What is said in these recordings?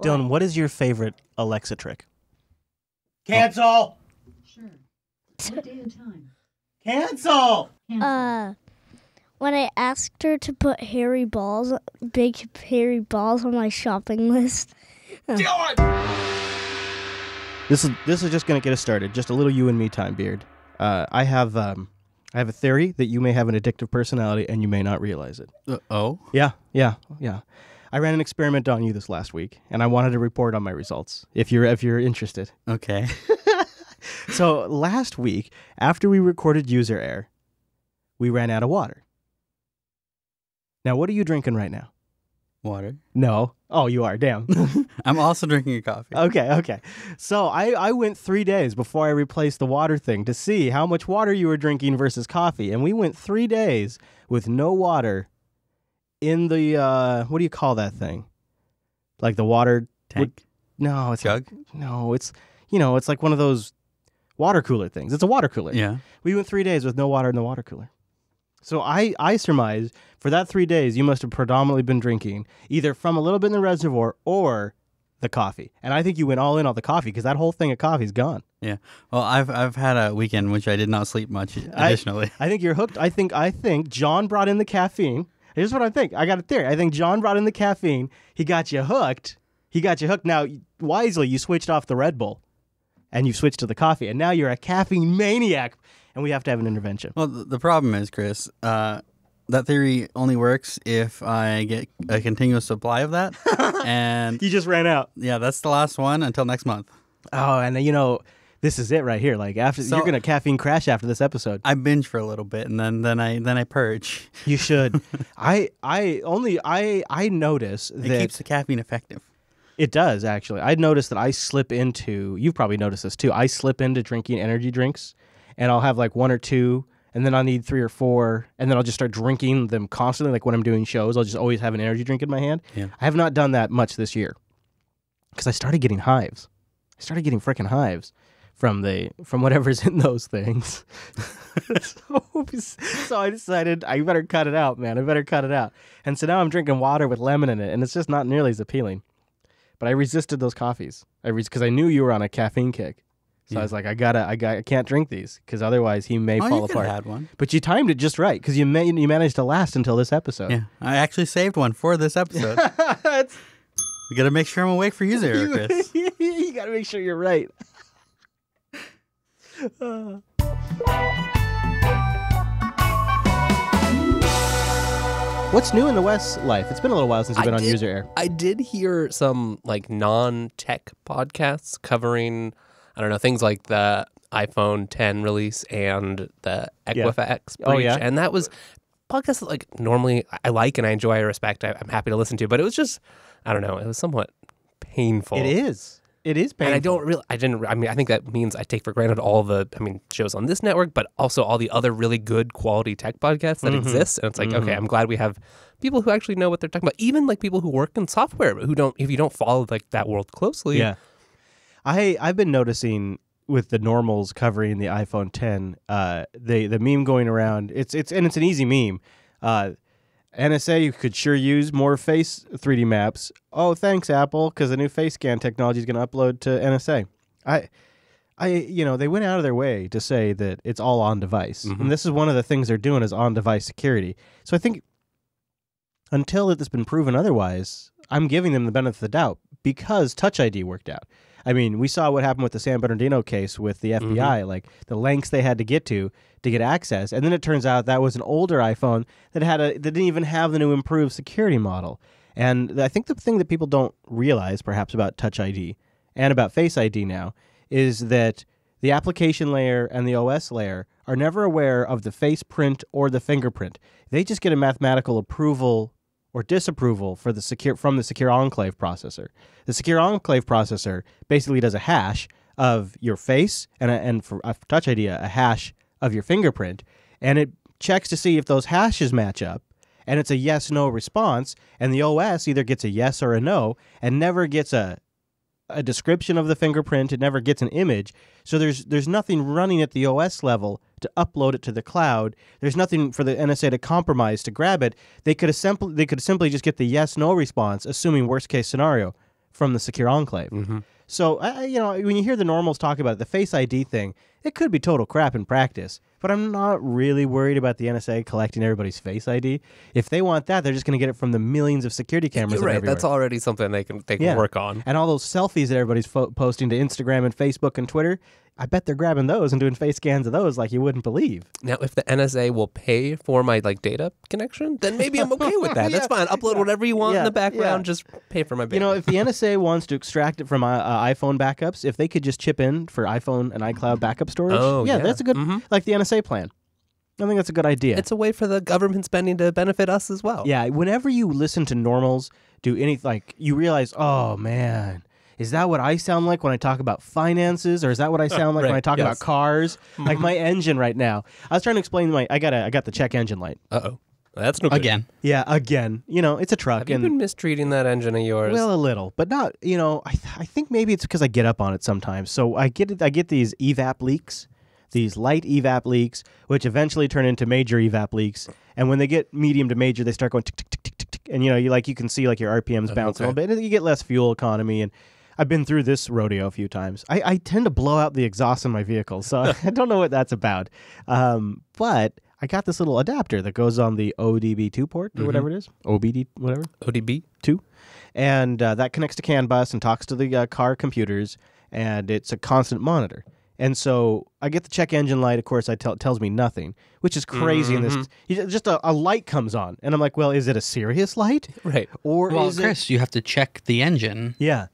Dylan, what is your favorite Alexa trick? Cancel! Sure. What day and time? Cancel! When I asked her to put big hairy balls on my shopping list. Dylan! This is just going to get us started. Just a little you and me time, Beard. I have a theory that you may have an addictive personality and you may not realize it. Oh? Yeah. I ran an experiment on you this last week, and I wanted to report on my results. If you're interested. Okay. So last week, after we recorded user error, we ran out of water. Now, what are you drinking right now? Water. No. Oh, you are. Damn. I'm also drinking a coffee. Okay. So I went 3 days before I replaced the water thing to see how much water you were drinking versus coffee. And we went 3 days with no water in the, what do you call that thing? Like the water tank? No, it's jug? It's like one of those water cooler things. It's a water cooler. Yeah. We went 3 days with no water in the water cooler. So I surmise for that 3 days, you must have predominantly been drinking either from a little bit in the reservoir or the coffee. And I think you went all in on the coffee because that whole thing of coffee is gone. Yeah. Well, I've had a weekend which I did not sleep much additionally. I think you're hooked. I think John brought in the caffeine. Here's what I think. I got a theory. I think John brought in the caffeine. He got you hooked. Now, wisely, you switched off the Red Bull and you switched to the coffee. And now you're a caffeine maniac. And we have to have an intervention. Well, the problem is, Chris, that theory only works if I get a continuous supply of that. And you just ran out. Yeah, that's the last one until next month. Oh, and this is it right here. Like you're gonna caffeine crash after this episode. I binge for a little bit, and then I purge. You should. I notice that it keeps the caffeine effective. It does, actually. I noticed that I slip into. You've probably noticed this too. I slip into drinking energy drinks. And I'll have like 1 or 2, and then I'll need 3 or 4, and then I'll just start drinking them constantly. Like when I'm doing shows, I'll just always have an energy drink in my hand. Yeah. I have not done that much this year because I started getting hives. I started getting freaking hives from whatever's in those things. So I decided I better cut it out, man. I better cut it out. And so now I'm drinking water with lemon in it, and it's just not nearly as appealing. But I resisted those coffees because I knew you were on a caffeine kick. So I was like, I can't drink these because otherwise he may fall apart. Had one. But you timed it just right because you managed to last until this episode. Yeah, I actually saved one for this episode. We got to make sure I'm awake for user error, Chris. You got to make sure you're right. What's new in the West life? It's been a little while since you've been on user error. I did hear some like non-tech podcasts covering, I don't know, things like the iPhone 10 release and the Equifax breach. Oh, yeah? And that was podcasts that like normally I like and I enjoy, I respect, I'm happy to listen to, but it was just, I don't know, it was somewhat painful. It is painful. And I think that means I take for granted all the, shows on this network, but also all the other really good quality tech podcasts that exist. And it's like, okay, I'm glad we have people who actually know what they're talking about. Even like people who work in software, if you don't follow like that world closely. Yeah. I've been noticing with the normals covering the iPhone 10, the meme going around, it's an easy meme. NSA could sure use more face 3D maps. Oh, thanks, Apple, because the new face scan technology is going to upload to NSA. They went out of their way to say that it's all on device. And this is one of the things they're doing is on device security. So I think until it's been proven otherwise, I'm giving them the benefit of the doubt because Touch ID worked out. We saw what happened with the San Bernardino case with the FBI, like the lengths they had to get access. And then it turns out that was an older iPhone that didn't even have the new improved security model. And I think the thing that people don't realize perhaps about Touch ID and about Face ID now is that the application layer and the OS layer are never aware of the face print or the fingerprint. They just get a mathematical approval or disapproval from the secure enclave processor. The secure enclave processor basically does a hash of your face and for Touch ID, a hash of your fingerprint, and it checks to see if those hashes match up, and it's a yes-no response, and the OS either gets a yes or a no, and never gets a description of the fingerprint. It never gets an image. So there's nothing running at the OS level to upload it to the cloud. There's nothing for the NSA to compromise to grab it. They could simply just get the yes/no response, assuming worst case scenario from the secure enclave. So, when you hear the normals talk about it, the Face ID thing, it could be total crap in practice, but I'm not really worried about the NSA collecting everybody's Face ID. If they want that, they're just going to get it from the millions of security cameras. You're right. everywhere. That's already something they can work on. And all those selfies that everybody's posting to Instagram and Facebook and Twitter, I bet they're grabbing those and doing face scans of those like you wouldn't believe. Now, if the NSA will pay for my data connection, then maybe I'm okay with that. That's fine. Upload whatever you want in the background. Just pay for my bandwidth. If the NSA wants to extract it from iPhone backups, if they could just chip in for iPhone and iCloud backup storage, that's a good, like the NSA plan. I think that's a good idea. It's a way for the government spending to benefit us as well. Yeah, whenever you listen to normals do anything, you realize, oh man, is that what I sound like when I talk about finances, or is that what I sound like when I talk about cars? Like my engine right now. I was trying to explain I got the check engine light. Uh-oh. That's no good. Again. Yeah, again. It's a truck. Have you been mistreating that engine of yours? Well, a little, but not. I think maybe it's because I get up on it sometimes. So I get these evap leaks, these light evap leaks, which eventually turn into major evap leaks. And when they get medium to major, they start going tick tick tick tick tick tick, and you can see like your RPMs bounce a little bit, and you get less fuel economy. And I've been through this rodeo a few times. I tend to blow out the exhaust in my vehicle, so I don't know what that's about. But I got this little adapter that goes on the ODB2 port or whatever it is. OBD, whatever. ODB2. And that connects to CAN bus and talks to the car computers, and it's a constant monitor. And so I get the check engine light. Of course, it tells me nothing, which is crazy. And just a light comes on, and I'm like, well, is it a serious light? Right. Or Well, Chris, you have to check the engine. Yeah.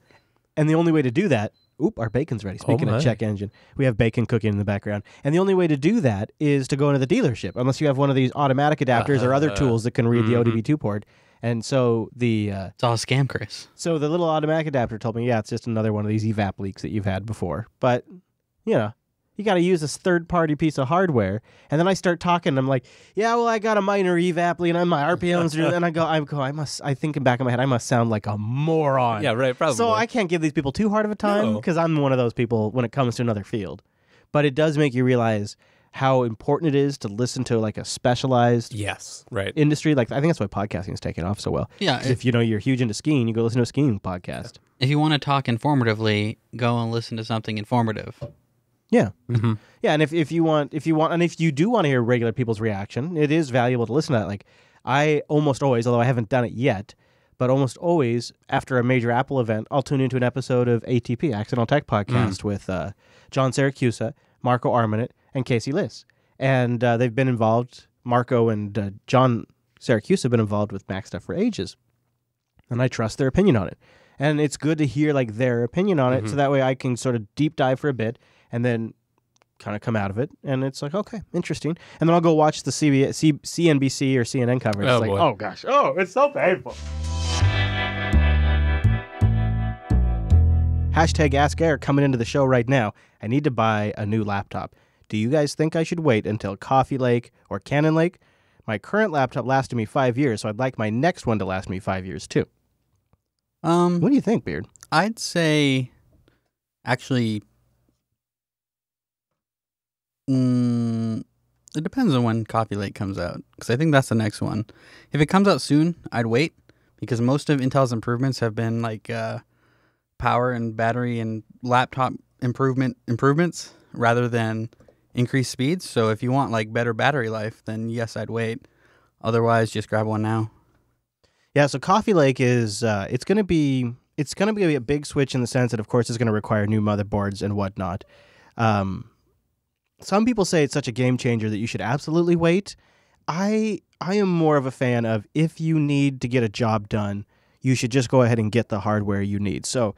And the only way to do that, our bacon's ready. Speaking of check engine, we have bacon cooking in the background. And the only way to do that is to go into the dealership, unless you have one of these automatic adapters or other tools that can read the ODB2 port. And so it's all a scam, Chris. So the little automatic adapter told me, it's just another one of these evap leaks that you've had before. But, you got to use this third-party piece of hardware. And then I start talking, and I'm like, I got a minor evap leak, and my RPMs are, and I think back in my head, I must sound like a moron. Yeah, right, probably. So I can't give these people too hard of a time, because I'm one of those people when it comes to another field. But it does make you realize how important it is to listen to like a specialized industry. Like I think that's why podcasting is taking off so well. Yeah. If you're huge into skiing, you go listen to a skiing podcast. If you want to talk informatively, go and listen to something informative. Yeah. Yeah, and if you want, and if you do want to hear regular people's reaction, it is valuable to listen to that. Like I almost always, although I haven't done it yet, but almost always after a major Apple event, I'll tune into an episode of ATP, Accidental Tech Podcast, with John Siracusa, Marco Arminet, and Casey Liss. And they've been involved, Marco and John Siracusa have been involved with Mac stuff for ages. And I trust their opinion on it. And it's good to hear like their opinion on it, so that way I can sort of deep dive for a bit and then kind of come out of it. And it's like, okay, interesting. And then I'll go watch the CNBC or CNN coverage. It's like, oh gosh, it's so painful. Hashtag AskError coming into the show right now. I need to buy a new laptop. Do you guys think I should wait until Coffee Lake or Cannon Lake? My current laptop lasted me 5 years, so I'd like my next one to last me 5 years too. What do you think, Beard? I'd say, actually, it depends on when Coffee Lake comes out, because I think that's the next one. If it comes out soon, I'd wait, because most of Intel's improvements have been like power and battery and laptop improvements rather than increased speeds. So if you want like better battery life, then yes, I'd wait. Otherwise, just grab one now. Yeah, so Coffee Lake is it's going to be a big switch in the sense that, of course, it's going to require new motherboards and whatnot. Some people say it's such a game changer that you should absolutely wait. I am more of a fan of, if you need to get a job done, you should just go ahead and get the hardware you need. So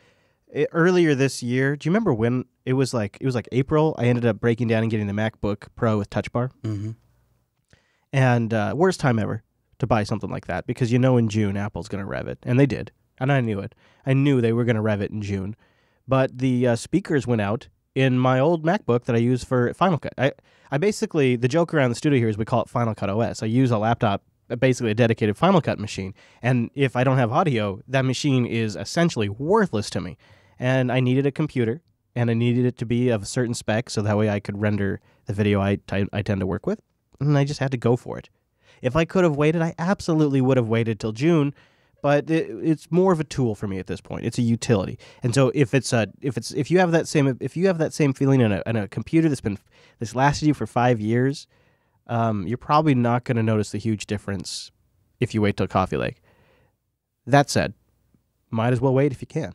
earlier this year, do you remember when it was like April? I ended up breaking down and getting the MacBook Pro with Touch Bar. Mm-hmm. And worst time ever to buy something like that, because in June Apple's going to rev it, and they did, and I knew it. I knew they were going to rev it in June, but the speakers went out in my old MacBook that I use for Final Cut. I basically, the joke around the studio here is we call it Final Cut OS. I use a laptop, basically a dedicated Final Cut machine, and if I don't have audio, that machine is essentially worthless to me. And I needed a computer, and I needed it to be of a certain spec, so that way I could render the video I tend to work with, and I just had to go for it. If I could have waited, I absolutely would have waited till June, but it's more of a tool for me at this point. It's a utility. And so if you have that same feeling in a computer that's lasted you for 5 years, you're probably not going to notice the huge difference if you wait till Coffee Lake. That said, might as well wait if you can.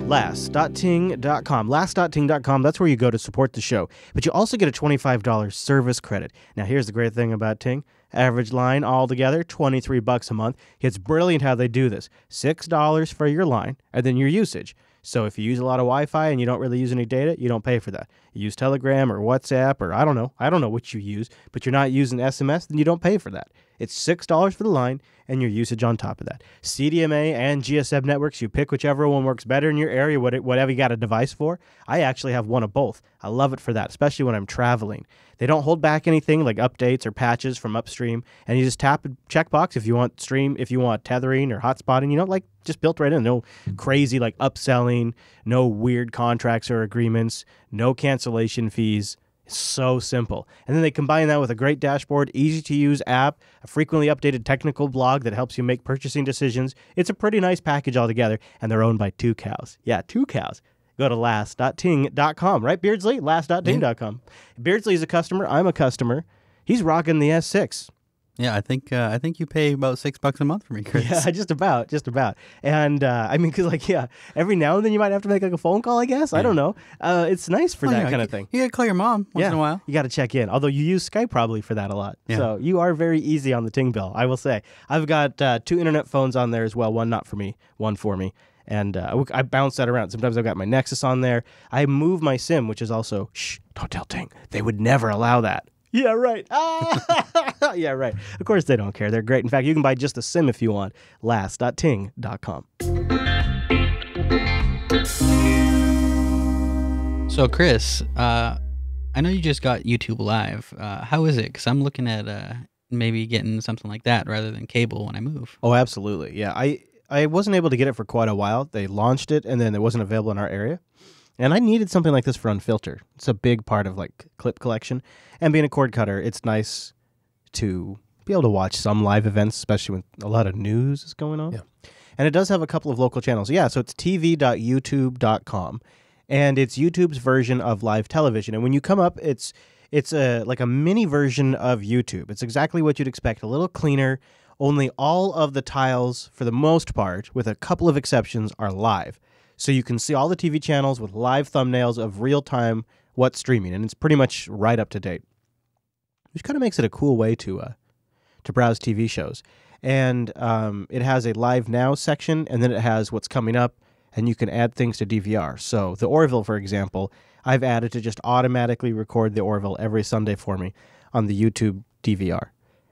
Last.ting.com. Last.ting.com, that's where you go to support the show. But you also get a $25 service credit. Now, here's the great thing about Ting. Average line altogether, $23 a month. It's brilliant how they do this. $6 for your line and then your usage. So if you use a lot of Wi-Fi and you don't really use any data, you don't pay for that. You use Telegram or WhatsApp or I don't know what you use, but you're not using SMS, then you don't pay for that. It's $6 for the line and your usage on top of that. CDMA and GSM networks, you pick whichever one works better in your area, whatever you got a device for. I actually have one of both. I love it for that, especially when I'm traveling. They don't hold back anything like updates or patches from upstream, and you just tap a checkbox if you want tethering or hotspotting, just built right in. No crazy like upselling, no weird contracts or agreements, no cancellation fees. It's so simple. And then they combine that with a great dashboard, easy-to-use app, a frequently updated technical blog that helps you make purchasing decisions. It's a pretty nice package altogether, and they're owned by 2 cows. Yeah, 2 cows. Go to last.ting.com, right, Beardsley? Last.ting.com. Beardsley's a customer. I'm a customer. He's rocking the S6. Yeah, I think you pay about $6 a month for me, Chris. Yeah, just about. And every now and then you might have to make like a phone call, I guess. Yeah. I don't know. It's nice for that kind of thing. You gotta call your mom once in a while. You got to check in. Although you use Skype probably for that a lot. Yeah. So you are very easy on the Ting bill, I will say. I've got 2 internet phones on there as well. One not for me, one for me. And I bounce that around. Sometimes I've got my Nexus on there. I move my SIM, which is also, shh, don't tell Ting. They would never allow that. Yeah, right. Yeah, right. Of course they don't care. They're great. In fact, you can buy just a SIM if you want. Last.ting.com. So, Chris, I know you just got YouTube Live. How is it? Because I'm looking at maybe getting something like that rather than cable when I move. Oh, absolutely. Yeah, I wasn't able to get it for quite a while. They launched it, and then it wasn't available in our area. And I needed something like this for Unfilter. It's a big part of like clip collection. And being a cord cutter, it's nice to be able to watch some live events, especially when a lot of news is going on. Yeah. And it does have a couple of local channels. Yeah, so it's tv.youtube.com. And it's YouTube's version of live television. And when you come up, it's like a mini version of YouTube. It's exactly what you'd expect, a little cleaner. Only all of the tiles, for the most part, with a couple of exceptions, are live. So you can see all the TV channels with live thumbnails of real-time what's streaming, and it's pretty much right up to date, which kind of makes it a cool way to browse TV shows. And it has a Live Now section, and then it has what's coming up, and you can add things to DVR. So the Orville, for example, I've added to just automatically record the Orville every Sunday for me on the YouTube DVR.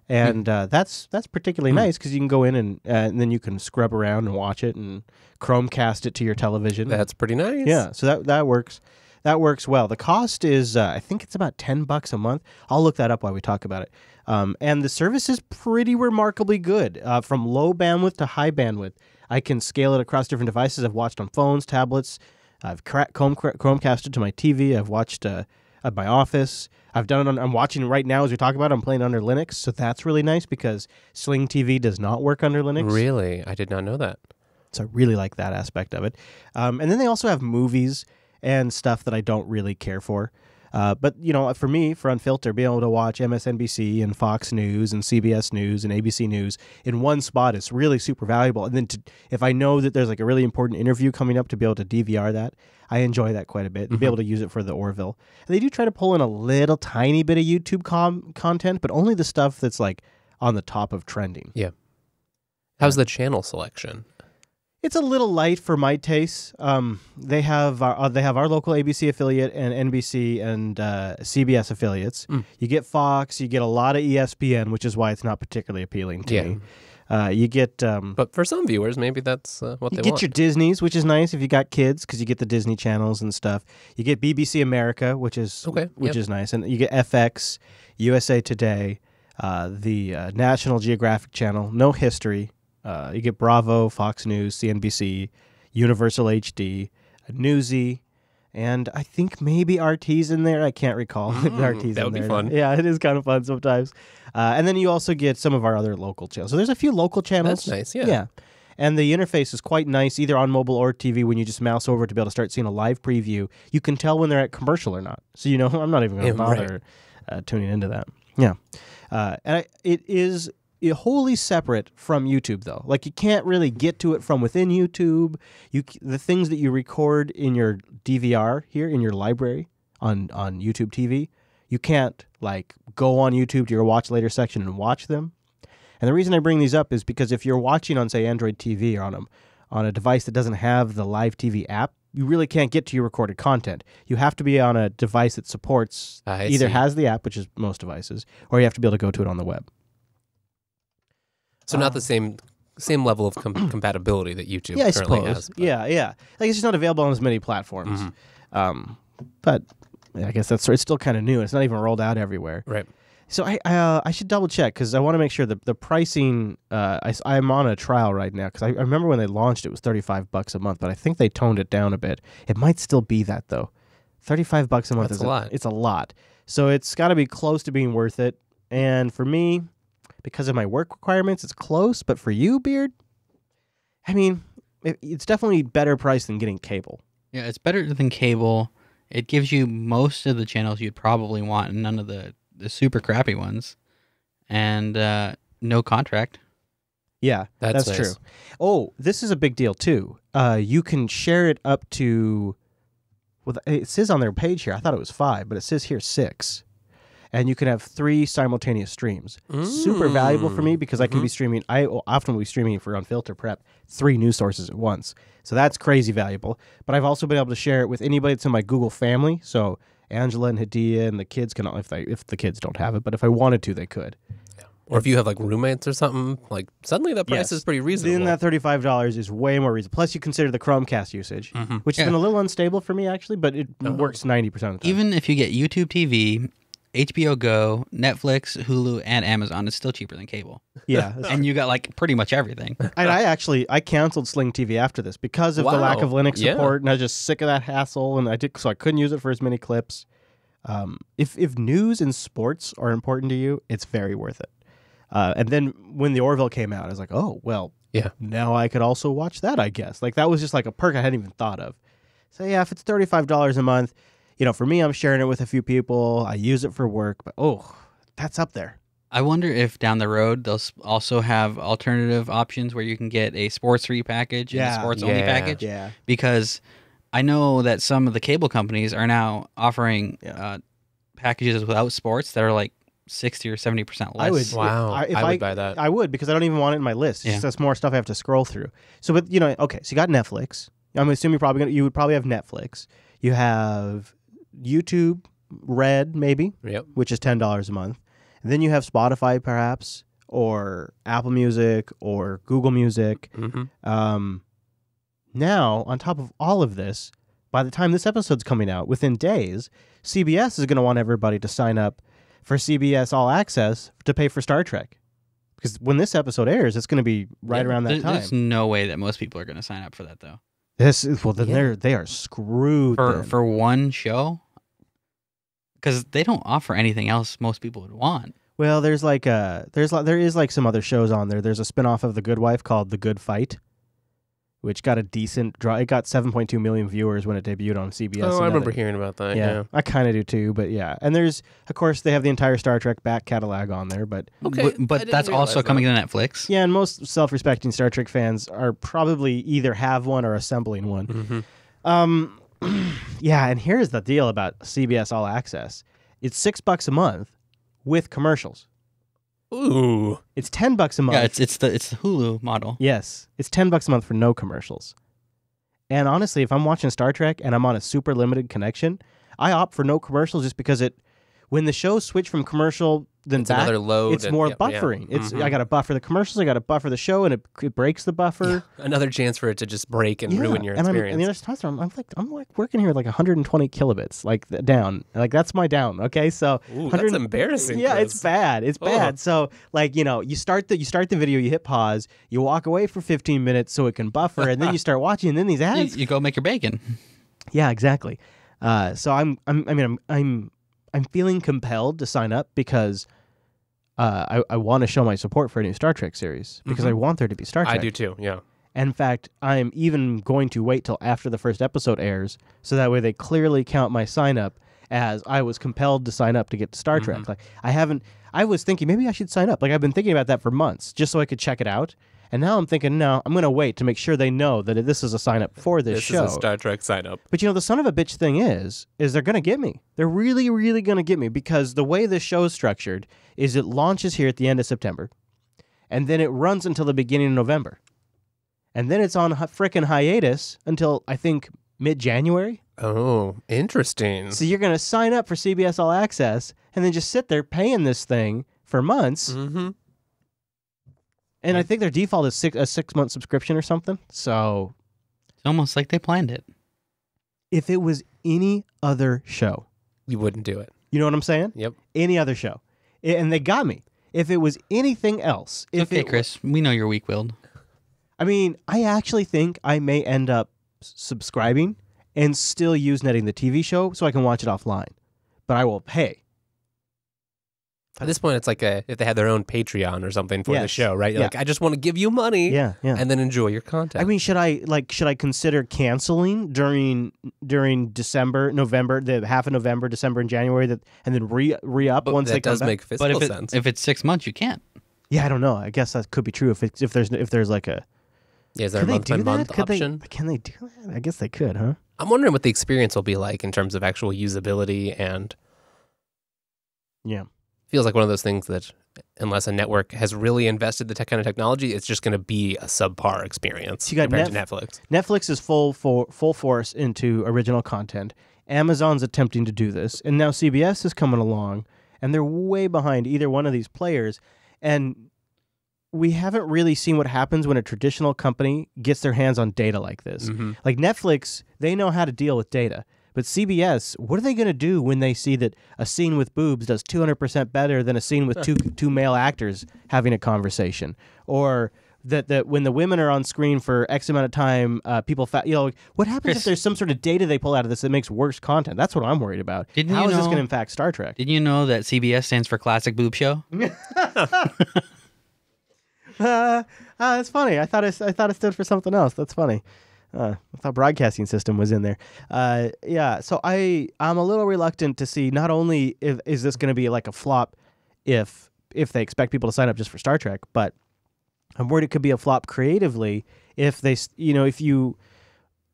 And that's particularly nice because you can go in and then you can scrub around and watch it and Chromecast it to your television. That's pretty nice. Yeah, so that works. That works well. The cost is, I think it's about $10 a month. I'll look that up while we talk about it. And the service is pretty remarkably good. From low bandwidth to high bandwidth, I can scale it across different devices. I've watched on phones, tablets. I've Chromecasted to my TV. I've watched at my office. I've done it I'm watching it right now as we talk about it. I'm playing under Linux, so that's really nice because Sling TV does not work under Linux. Really? I did not know that. So I really like that aspect of it. And then they also have movies and stuff that I don't really care for. But, for me, for Unfilter, being able to watch MSNBC and Fox News and CBS News and ABC News in one spot is really super valuable. And then if I know that there's like a really important interview coming up, to be able to DVR that, I enjoy that quite a bit. And be able to use it for the Orville. And they do try to pull in a little tiny bit of YouTube content, but only the stuff that's like on the top of trending. Yeah. How's the channel selection? It's a little light for my tastes. They have our local ABC affiliate and NBC and CBS affiliates. You get Fox, you get a lot of ESPN, which is why it's not particularly appealing to me. You get, but for some viewers, maybe that's what they want. You get your Disneys, which is nice if you got kids, because you get the Disney channels and stuff. You get BBC America, which is is nice, and you get FX, USA Today, the National Geographic Channel, no history. You get Bravo, Fox News, CNBC, Universal HD, Newsy, And I think maybe RT's in there. I can't recall if RT's that in would be there. fun. Yeah, it is kind of fun sometimes. And then you also get some of our other local channels. So there's a few local channels. That's nice, yeah. Yeah. And the interface is quite nice, either on mobile or TV. When you just mouse over to be able to start seeing a live preview, you can tell when they're at commercial or not. So, I'm not even going to bother tuning into that. Yeah. It is wholly separate from YouTube, though. Like, you can't really get to it from within YouTube. The things that you record in your DVR here in your library on YouTube TV, you can't, like, go on YouTube to your watch later section and watch them. And the reason I bring these up is because if you're watching on, say, Android TV or on a device that doesn't have the Live TV app, you really can't get to your recorded content. You have to be on a device that supports has the app, which is most devices, or you have to be able to go to it on the web. So not the same level of compatibility that YouTube I currently suppose. has. But. Yeah. Like, it's just not available on as many platforms. But I guess it's still kind of new. It's not even rolled out everywhere. Right. So I should double check because I want to make sure that the pricing. I'm on a trial right now because I remember when they launched it was $35 a month, but I think they toned it down a bit. It might still be that though. $35 a month is a lot. It's a lot. So it's got to be close to being worth it. And for me, because of my work requirements, it's close. But for you, Beard, I mean, it's definitely better price than getting cable. Yeah, it's better than cable. It gives you most of the channels you'd probably want and none of the super crappy ones. And no contract. Yeah, that's nice. true. Oh, this is a big deal too. You can share it up to, well, it says on their page here, I thought it was 5, but it says here 6. And you can have 3 simultaneous streams. Super valuable for me because I can be streaming. I often will be streaming for Unfiltered Prep 3 news sources at once. So that's crazy valuable. But I've also been able to share it with anybody that's in my Google family. So Angela and Hadia and the kids can, if the kids don't have it, but if I wanted to, they could. Yeah. Or if you have like roommates or something, like suddenly the price is pretty reasonable. Then that $35 is way more reasonable. Plus, you consider the Chromecast usage, which has been a little unstable for me actually, but it works 90% of the time. Even if you get YouTube TV, HBO Go, Netflix, Hulu, and Amazon, it's still cheaper than cable. Yeah. And you got like pretty much everything. And I canceled Sling TV after this because of the lack of Linux support, and I was just sick of that hassle, and so I couldn't use it for as many clips. If news and sports are important to you, it's very worth it. And then when the Orville came out, I was like, oh, well, now I could also watch that, I guess. Like, that was just like a perk I hadn't even thought of. So yeah, if it's $35 a month, for me, I'm sharing it with a few people. I use it for work, but that's up there. I wonder if down the road they'll also have alternative options where you can get a sports free package and a sports only package. Yeah. Because I know that some of the cable companies are now offering packages without sports that are like 60 or 70% less. I would buy that. I would because I don't even want it in my list. It's just that's more stuff I have to scroll through. So, but okay, so you got Netflix. I'm assuming you would probably have Netflix. You have YouTube Red, maybe, which is $10 a month. And then you have Spotify, perhaps, or Apple Music, or Google Music. Now, on top of all of this, by the time this episode's coming out, within days, CBS is going to want everybody to sign up for CBS All Access to pay for Star Trek. Because when this episode airs, it's going to be right around that time. There's no way that most people are going to sign up for that, though. They are screwed for one show, because they don't offer anything else most people would want. Well, there is like some other shows on there. There's a spinoff of The Good Wife called The Good Fight, which got a decent draw. It got 7.2 million viewers when it debuted on CBS. Oh, I remember hearing about that. Yeah, I kind of do too. But yeah, and there's of course they have the entire Star Trek back catalog on there. But but that's also coming to Netflix. Yeah, and most self-respecting Star Trek fans are probably either have one or assembling one. Yeah, and here's the deal about CBS All Access: it's $6 a month with commercials. Ooh, it's $10 a month. Yeah, it's the Hulu model. Yes, it's $10 a month for no commercials. And honestly, if I'm watching Star Trek and I'm on a super limited connection, I opt for no commercials just because when the shows switch from commercial then back, another load. It's more buffering. It's I got to buffer the commercials, I got to buffer the show, and it breaks the buffer. Yeah. Another chance for it to just break and ruin your experience. And the other times I'm like working here at like 120 kilobits, like down. Like that's my down. Okay, so that's embarrassing. Yeah, Chris. it's bad. It's bad. So like you start the video, you hit pause, you walk away for 15 minutes so it can buffer, and then you start watching, and then these ads. You go make your bacon. Yeah, exactly. So I'm feeling compelled to sign up because I want to show my support for a new Star Trek series because I want there to be Star Trek. I do too. Yeah. In fact, I'm even going to wait till after the first episode airs, so that way they clearly count my sign up as I was compelled to sign up to get to Star Trek. Like I was thinking maybe I should sign up. Like I've been thinking about that for months, just so I could check it out. And now I'm thinking, no, I'm going to wait to make sure they know that this is a sign up for this show. This is a Star Trek sign up. But the son of a bitch thing is they're going to get me. They're really, really going to get me because the way this show is structured is it launches here at the end of September, and then it runs until the beginning of November. And then it's on frickin' hiatus until, I think, mid-January. Oh, interesting. So you're going to sign up for CBS All Access and then just sit there paying this thing for months. Mm-hmm. And I think their default is a 6-month subscription or something. So It's almost like they planned it. if it was any other show, You wouldn't do it. you know what I'm saying? Yep. Any other show. And they got me. If it was anything else. Okay, Chris, we know you're weak-willed. I mean, I actually think I may end up subscribing and still Useneting the TV show so I can watch it offline. But I will pay. At this point, it's like if they had their own Patreon or something for the Yes. show, right? You're Yeah. like, I just want to give you money Yeah. and then enjoy your content. I mean, should I consider canceling during December, November, the half of November, December, and January, and then re-up but once that they come does back? make But fiscal if sense. if it's 6 months, you can't. Yeah, I don't know. I guess that could be true if there's like a. Yeah, is there a Could they do month-by-month that? option? Can they do that? I guess they could, huh? I'm wondering what the experience will be like in terms of actual usability, and Yeah. feels like one of those things that unless a network has really invested the kind of technology, it's just going to be a subpar experience So you got compared to Netflix. Netflix is full force into original content. Amazon's attempting to do this, and now CBS is coming along, and they're way behind either one of these players. And we haven't really seen what happens when a traditional company gets their hands on data like this. Mm-hmm. Like Netflix, they know how to deal with data. But CBS, what are they going to do when they see that a scene with boobs does 200% better than a scene with two male actors having a conversation? Or that when the women are on screen for X amount of time, people, what happens Chris, if there's some sort of data they pull out of this that makes worse content? That's what I'm worried about. Didn't How you is this know- going to impact Star Trek? Did you know that CBS stands for Classic Boob Show? That's funny. I thought it stood for something else. That's funny. I thought broadcasting system was in there. Yeah. So I'm a little reluctant to see not only is this going to be like a flop if they expect people to sign up just for Star Trek, but I'm worried it could be a flop creatively if they if you.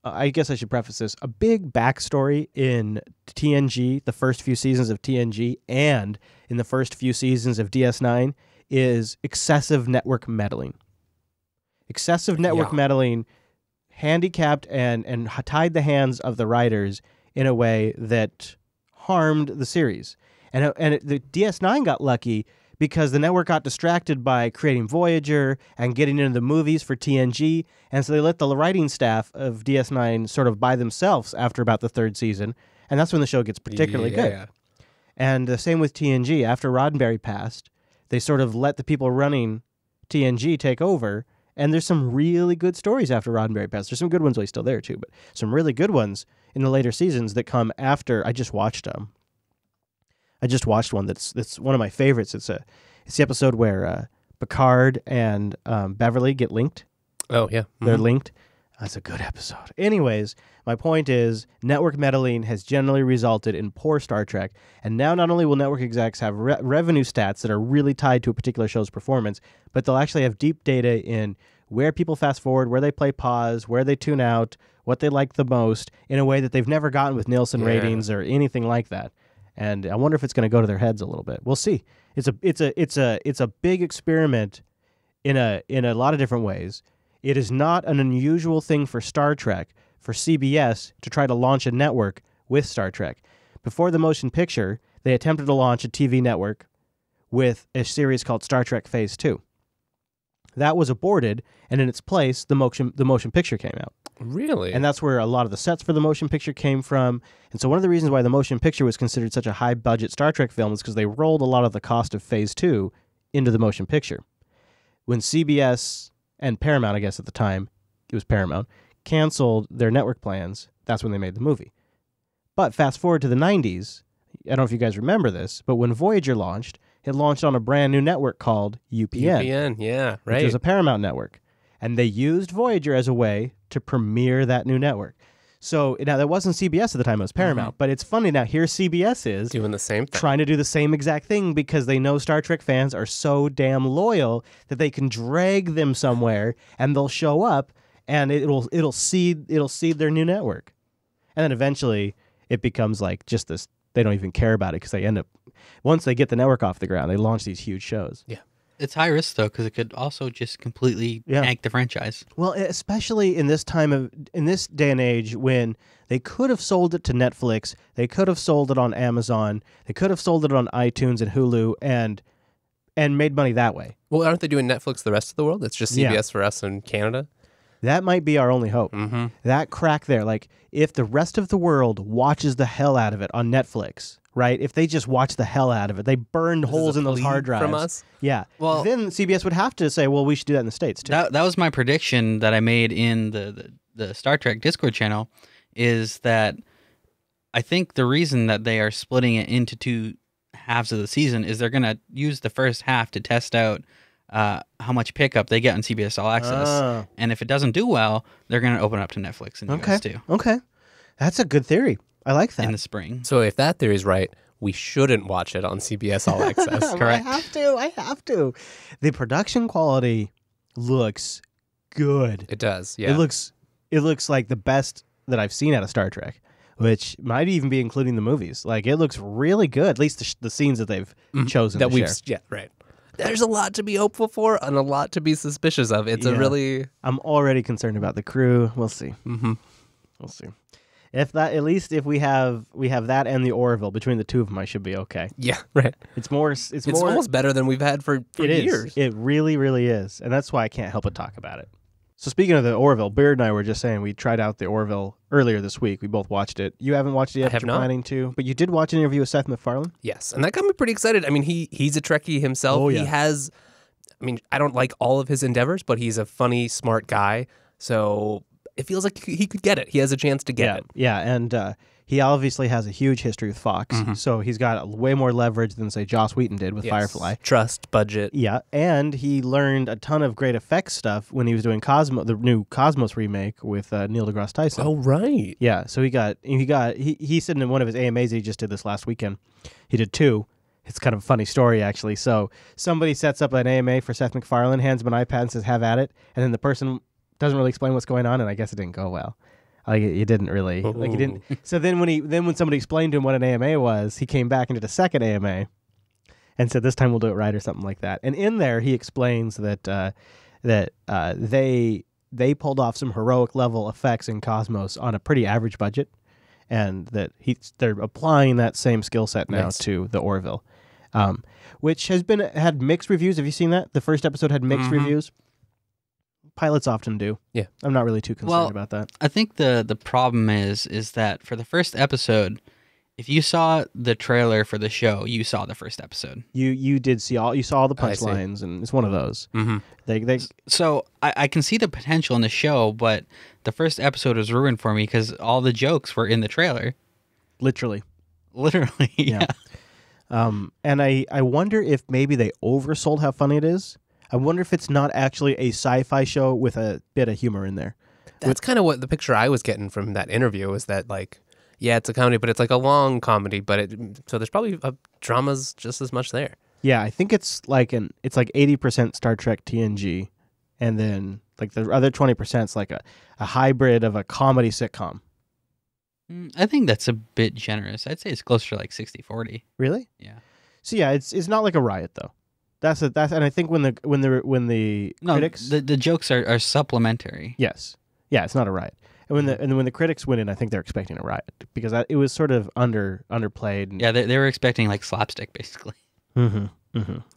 I guess I should preface this. A big backstory in TNG, the first few seasons of TNG, and in the first few seasons of DS9 is excessive network meddling. Excessive network meddling handicapped and tied the hands of the writers in a way that harmed the series. And the DS9 got lucky because the network got distracted by creating Voyager and getting into the movies for TNG, and so they let the writing staff of DS9 sort of by themselves after about the third season, and that's when the show gets particularly good. And the same with TNG. After Roddenberry passed, they sort of let the people running TNG take over, and there's some really good stories after Roddenberry passed. There's some good ones while he's still there, too, but some really good ones in the later seasons that come after. I just watched one that's one of my favorites. It's the episode where Picard and Beverly get linked. Oh, yeah. They're linked. That's a good episode. Anyways, my point is network meddling has generally resulted in poor Star Trek. And now not only will network execs have revenue stats that are really tied to a particular show's performance, but they'll actually have deep data in where people fast forward, where they play pause, where they tune out, what they like the most, in a way that they've never gotten with Nielsen ratings or anything like that. And I wonder if it's going to go to their heads a little bit. We'll see. It's a big experiment in a lot of different ways. It is not an unusual thing for Star Trek, for CBS, to try to launch a network with Star Trek. Before the motion picture, they attempted to launch a TV network with a series called Star Trek Phase 2. That was aborted, and in its place, the motion picture came out. Really? And that's where a lot of the sets for the motion picture came from. And so one of the reasons why the motion picture was considered such a high-budget Star Trek film is because they rolled a lot of the cost of Phase 2 into the motion picture. When CBS and Paramount, I guess at the time, it was Paramount, canceled their network plans, that's when they made the movie. But fast forward to the 90s, I don't know if you guys remember this, but when Voyager launched, it launched on a brand new network called UPN. UPN, yeah, right. Which was a Paramount network. And they used Voyager as a way to premiere that new network. So now that wasn't CBS at the time, it was Paramount. But it's funny now, here CBS is doing the same thing. trying to do the same exact thing because they know Star Trek fans are so damn loyal that they can drag them somewhere and they'll show up and it'll seed their new network. And then eventually it becomes like just this, they don't even care about it because they end up, once they get the network off the ground, they launch these huge shows. Yeah. It's high risk, though, because it could also just completely tank the franchise. Well, especially in this day and age when they could have sold it to Netflix, they could have sold it on Amazon, they could have sold it on iTunes and Hulu and made money that way. Well, aren't they doing Netflix the rest of the world? It's just CBS for us in Canada. That might be our only hope. Mm-hmm. That crack there, like if the rest of the world watches the hell out of it on Netflix, right? If they just watch the hell out of it, they burned holes in those hard drives. From us? Yeah. Well, then CBS would have to say, well, we should do that in the States too. That was my prediction that I made in the Star Trek Discord channel, is that I think the reason that they are splitting it into two halves of the season is they're going to use the first half to test out how much pickup they get on CBS All Access. And if it doesn't do well, they're going to open up to Netflix in the US too. Okay. That's a good theory. I like that. In the spring. So if that theory is right, we shouldn't watch it on CBS All Access. Correct. I have to. The production quality looks good. It does, yeah. It looks like the best that I've seen out of Star Trek, which might even be including the movies. Like, it looks really good, at least the scenes that they've chosen that to we've share. Yeah, right. There's a lot to be hopeful for and a lot to be suspicious of. It's a really... I'm already concerned about the crew. We'll see. Mm-hmm. We'll see. If we have that and the Orville, between the two of them, I should be okay. Yeah, right. It's more. It's almost better than we've had for years. It really, really is, and that's why I can't help but talk about it. So speaking of the Orville, Beard and I were just saying we tried out the Orville earlier this week. We both watched it. You haven't watched it yet. I have you're not. Planning to, but you did watch an interview with Seth MacFarlane. Yes, and that got me pretty excited. I mean, he's a Trekkie himself. Oh, yeah. He has... I mean, I don't like all of his endeavors, but he's a funny, smart guy. So it feels like he could get it. He has a chance to get it. Yeah, and he obviously has a huge history with Fox, so he's got way more leverage than, say, Joss Whedon did with Yes. Firefly. Trust, budget. Yeah, and he learned a ton of great effects stuff when he was doing the new Cosmos remake with Neil deGrasse Tyson. Oh, right. Yeah, so he said in one of his AMAs he just did this last weekend, he did 2. It's kind of a funny story, actually. So somebody sets up an AMA for Seth MacFarlane, hands him an iPad and says, have at it. And then the person doesn't really explain what's going on, and I guess it didn't go well. Like, it didn't really. Like, he didn't. So then when somebody explained to him what an AMA was, he came back and did a second AMA and said, this time we'll do it right, or something like that. And in there, he explains that they pulled off some heroic level effects in Cosmos on a pretty average budget, and that they're applying that same skill set now to the Orville. Which had mixed reviews. Have you seen that? The first episode had mixed reviews. Pilots often do. Yeah. I'm not really too concerned about that. I think the problem is that for the first episode, if you saw the trailer for the show, you saw the first episode. You saw all the punchlines, and it's one of those. Mm-hmm. So I can see the potential in the show, but the first episode was ruined for me because all the jokes were in the trailer. Literally, yeah. And I wonder if maybe they oversold how funny it is. I wonder if it's not actually a sci-fi show with a bit of humor in there. That's kind of what the picture I was getting from that interview was that, like, yeah, it's a comedy, but it's like a long comedy, so there's probably dramas just as much there. Yeah, I think it's like 80% Star Trek TNG, and then like the other 20% is like a hybrid of a comedy sitcom. I think that's a bit generous. I'd say it's closer to like 60-40. Really? Yeah. So yeah, it's not like a riot though. That's and I think when the critics the jokes are supplementary. Yes. Yeah, it's not a riot. And when the critics went in, I think they're expecting a riot because it was sort of underplayed. And, Yeah, they were expecting like slapstick basically.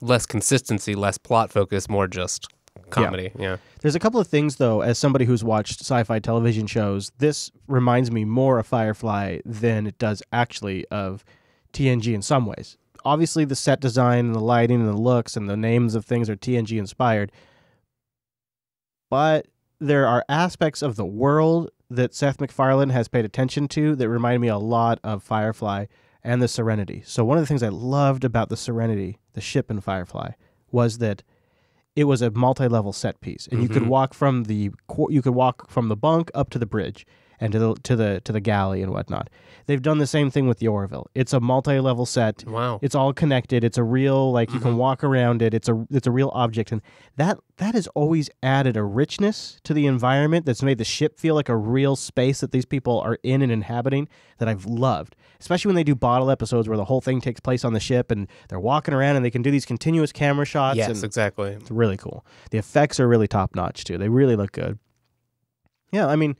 Less consistency, less plot focus, more just comedy. Yeah. There's a couple of things though. As somebody who's watched sci-fi television shows, this reminds me more of Firefly than it does actually of TNG in some ways. Obviously, the set design and the lighting and the looks and the names of things are TNG inspired, but there are aspects of the world that Seth MacFarlane has paid attention to that reminded me a lot of Firefly and the Serenity. So one of the things I loved about the Serenity, the ship in Firefly, was that it was a multi-level set piece, and you could walk from the bunk up to the bridge and to the galley and whatnot. They've done the same thing with the Orville. It's a multi-level set. Wow. It's all connected. It's a real, like, you can walk around it. It's a real object, and that has always added a richness to the environment that's made the ship feel like a real space that these people are in and inhabiting that I've loved. Especially when they do bottle episodes where the whole thing takes place on the ship and they're walking around and they can do these continuous camera shots. Yes, and exactly. it's really cool. The effects are really top-notch, too. They really look good. Yeah, I mean,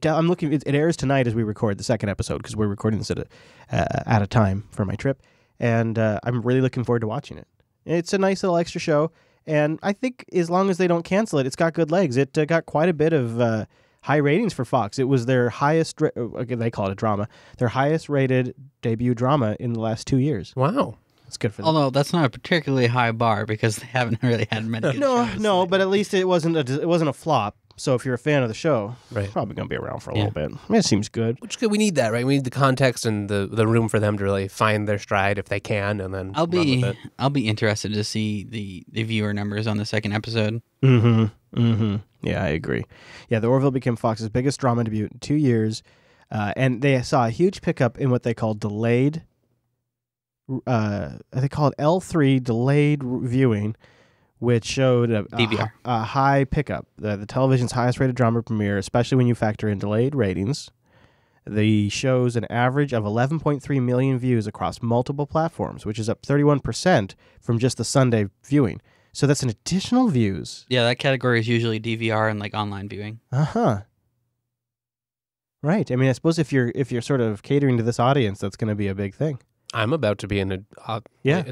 I'm looking. It airs tonight as we record the second episode because we're recording this at a time for my trip, and I'm really looking forward to watching it. It's a nice little extra show, and I think as long as they don't cancel it, it's got good legs. It got quite a bit of high ratings for Fox. It was their highest. They call it a drama. Their highest rated debut drama in the last 2 years. Wow. It's good for them. Although that's not a particularly high bar because they haven't really had many. Good shows. No, but at least it wasn't a flop. So if you're a fan of the show, Right. it's probably going to be around for a little bit. I mean, it seems good. Which is good. We need that, right? We need the context and the room for them to really find their stride if they can, and then I'll run with it. be interested to see the viewer numbers on the second episode. Yeah, I agree. Yeah, The Orville became Fox's biggest drama debut in 2 years, and they saw a huge pickup in what they call delayed. They call it L3 delayed viewing, which showed DVR. a high pickup. The television's highest rated drama premiere, especially when you factor in delayed ratings. The show's an average of 11.3 million views across multiple platforms, which is up 31% from just the Sunday viewing. So that's an additional views. Yeah, that category is usually DVR and like online viewing. Right. I mean, I suppose if you're sort of catering to this audience, that's going to be a big thing. I'm about to be in a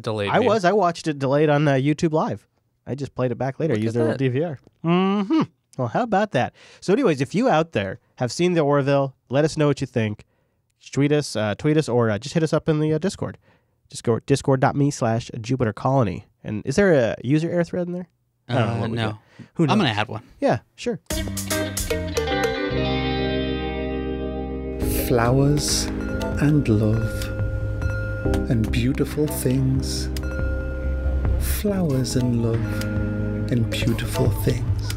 delayed I view. was. I watched it delayed on YouTube Live. I just played it back later. I Look used at their DVR. Well, how about that? So anyways, if you out there have seen The Orville, let us know what you think. Tweet us, or just hit us up in the Discord. Just go to discord.me/Jupiter Colony. And is there a user error thread in there? I don't know what we No. got. Who knows? I'm going to add one. Yeah, sure. Flowers and love and beautiful things. Flowers and love and beautiful things.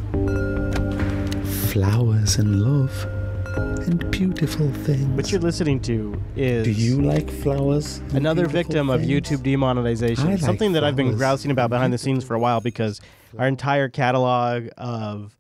Flowers and love and beautiful things. What you're listening to is Do you like flowers? and another beautiful victim of things? YouTube demonetization. I like Something that I've been flowers grousing about and behind the scenes for a while because our entire catalog of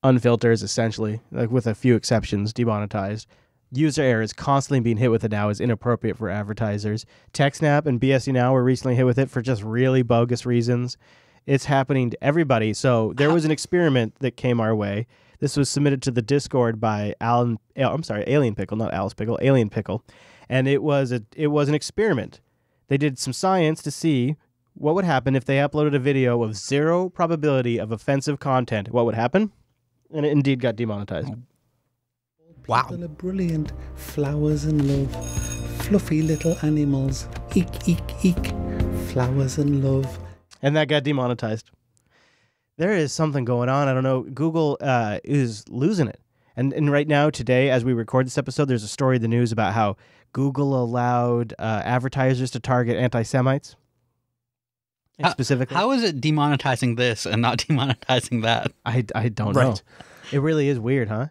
unfilters, essentially, like with a few exceptions, demonetized. User error is constantly being hit with it now as inappropriate for advertisers. TechSnap and BSE Now were recently hit with it for just really bogus reasons. It's happening to everybody. So there was an experiment that came our way. This was submitted to the Discord by Alien Pickle, not Alice Pickle, Alien Pickle, and it was an experiment. They did some science to see what would happen if they uploaded a video of 0 probability of offensive content. What would happen? And it indeed got demonetized. Wow. People are brilliant. Flowers and love. Fluffy little animals. Eek, eek, eek. Flowers and love. And that got demonetized. There is something going on. I don't know. Google is losing it. And right now, today, as we record this episode, there's a story in the news about how Google allowed advertisers to target anti-Semites. Specifically. How is it demonetizing this and not demonetizing that? I don't know. It really is weird, huh?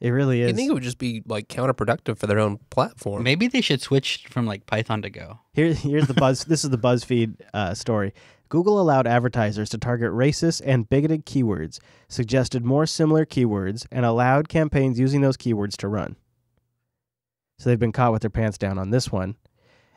It really is. I think it would just be like counterproductive for their own platform. Maybe they should switch from like Python to Go. Here's the buzz. This is the BuzzFeed story. Google allowed advertisers to target racist and bigoted keywords, suggested more similar keywords, and allowed campaigns using those keywords to run. So they've been caught with their pants down on this one.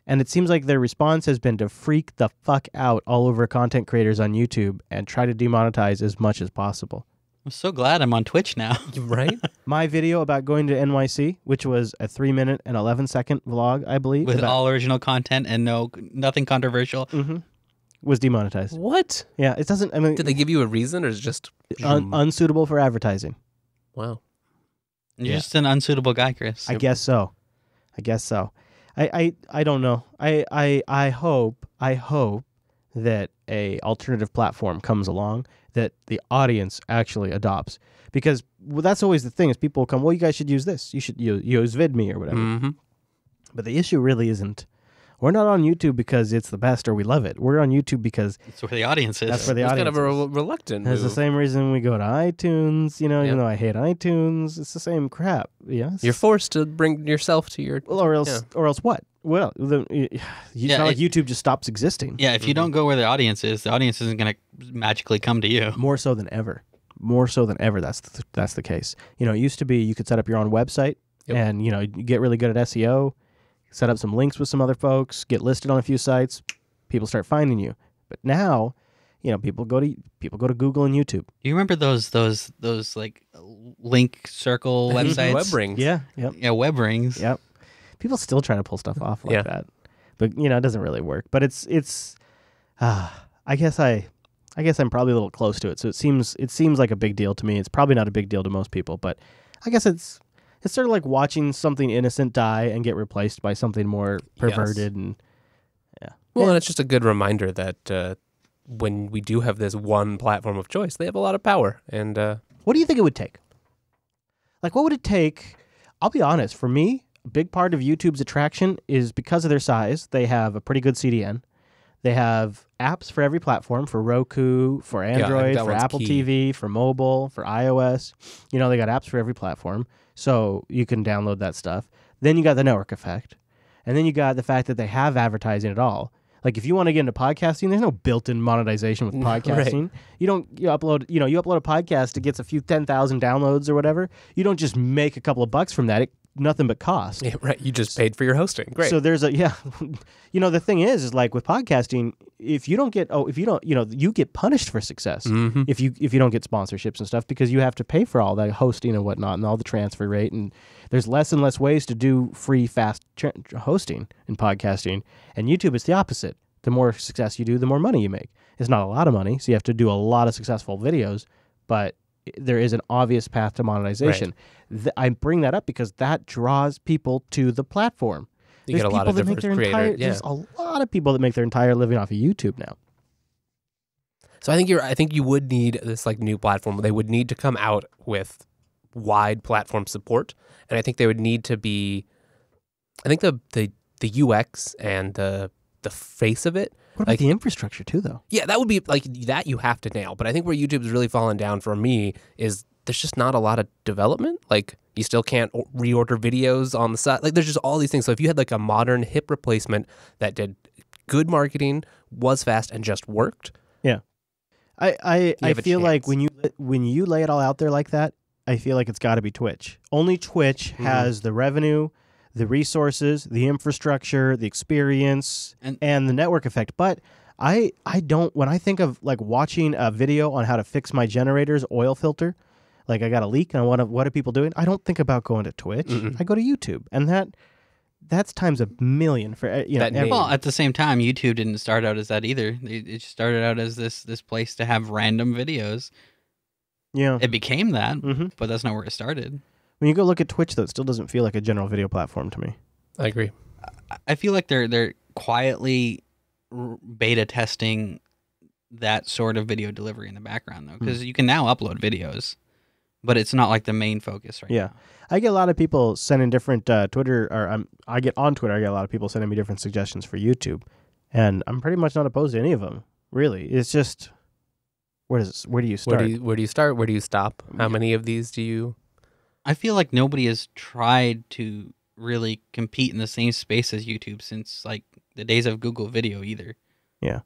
And it seems like their response has been to freak the fuck out all over content creators on YouTube and try to demonetize as much as possible. I'm so glad I'm on Twitch now. Right? My video about going to NYC, which was a 3-minute and 11-second vlog, I believe, With all original content and nothing controversial. was demonetized. What? Yeah, it doesn't. I mean, Did they give you a reason, or is it just unsuitable for advertising? wow? You're just an unsuitable guy, Chris. I guess so. I don't know. I hope that a alternative platform comes along that the audience actually adopts. Because that's always the thing is people come, well, you guys should use this. You should use VidMe or whatever. Mm-hmm. But the issue really isn't, we're not on YouTube because it's the best or we love it. We're on YouTube because That's where the audience is. that's where the It's audience kind of a is. reluctant It's the move. same reason we go to iTunes, you know, Yeah. even though I hate iTunes. It's the same crap. Yeah. You're forced to bring yourself to your... Well, or else what? Well, it's not like YouTube just stops existing. Yeah, if you don't go where the audience isn't going to magically come to you. More so than ever. More so than ever. That's the case. You know, it used to be you could set up your own website and, you know, you get really good at SEO, set up some links with some other folks, get listed on a few sites, people start finding you. But now, you know, people go to Google and YouTube. Do you remember those like link circle websites? Web rings. Yeah. Yep. Yeah, web rings. Yep. People still trying to pull stuff off like that. But, you know, it doesn't really work. But it's I guess I'm probably a little close to it. So it seems like a big deal to me. It's probably not a big deal to most people, but I guess it's sort of like watching something innocent die and get replaced by something more perverted and Well, and it's just a good reminder that when we do have this one platform of choice, they have a lot of power. And what do you think it would take? Like, what would it take? I'll be honest. For me, a big part of YouTube's attraction is because of their size. They have a pretty good CDN. They have apps for every platform, for Roku, for Android, that for one's Apple key. TV, for mobile, for iOS. You know, they got apps for every platform. So you can download that stuff. Then you got the network effect. And then you got the fact that they have advertising at all. Like if you want to get into podcasting, there's no built-in monetization with podcasting. You upload a podcast, it gets a few 10,000 downloads or whatever. You don't just make a couple of bucks from that. Nothing but cost. yeah, right, you just paid for your hosting. Great. So there's you know, the thing is like with podcasting, if you get punished for success Mhm. if you don't get sponsorships and stuff because you have to pay for all that hosting and whatnot and all the transfer rate, and there's less and less ways to do free fast hosting in podcasting. And YouTube is the opposite. The more success you do, the more money you make. It's not a lot of money, so you have to do a lot of successful videos, but there is an obvious path to monetization. I bring that up because that draws people to the platform. You get a lot of diverse creators. Yeah. There's a lot of people that make their entire living off of YouTube now. So I think you would need this like new platform. They would need to come out with wide platform support, and I think they would need to be. I think the UX and the face of it. What about the infrastructure too, though? Yeah, that would be like that you have to nail. But I think where YouTube's really fallen down for me is there's just not a lot of development. Like you still can't reorder videos on the side. Like there's just all these things. So if you had like a modern hip replacement that did good marketing, was fast, and just worked. Yeah. I have a feel like chance. when you lay it all out there like that, I feel like it's got to be Twitch. Only Twitch has the revenue, the resources, the infrastructure, the experience, and the network effect. But I don't, when I think of like watching a video on how to fix my generator's oil filter, like I got a leak and what are people doing? I don't think about going to Twitch. I go to YouTube, and that's times a million for That name. Well, at the same time, YouTube didn't start out as that either. It just started out as this place to have random videos. Yeah. It became that, Mm-hmm. but that's not where it started. When you go look at Twitch, though, it still doesn't feel like a general video platform to me. I agree. I feel like they're quietly beta testing that sort of video delivery in the background, though, because you can now upload videos, but it's not like the main focus right now. I get a lot of people sending different Twitter, or I get on Twitter, I get a lot of people sending me different suggestions for YouTube, and I'm pretty much not opposed to any of them, really. It's just, where do you start? Where do you start? Where do you stop? How many of these do you... I feel like nobody has tried to really compete in the same space as YouTube since like the days of Google Video either. Yeah,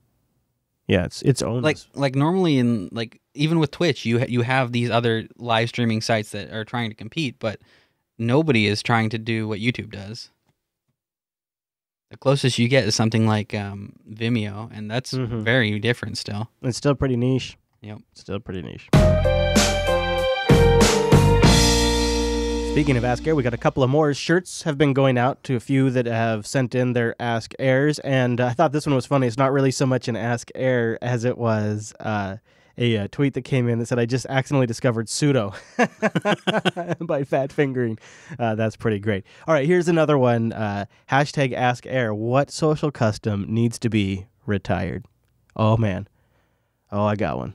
it's own. Like normally in like even with Twitch, you have these other live streaming sites that are trying to compete, but nobody is trying to do what YouTube does. The closest you get is something like Vimeo, and that's very different still. It's still pretty niche. Yep. Still pretty niche. Speaking of AskError, we got a couple of more shirts have been going out to a few that have sent in their AskErrors, and I thought this one was funny. It's not really so much an AskError as it was a tweet that came in that said, "I just accidentally discovered sudo" by fat fingering. That's pretty great. All right, here's another one. Hashtag AskError. What social custom needs to be retired? Oh, man. Oh, I got one.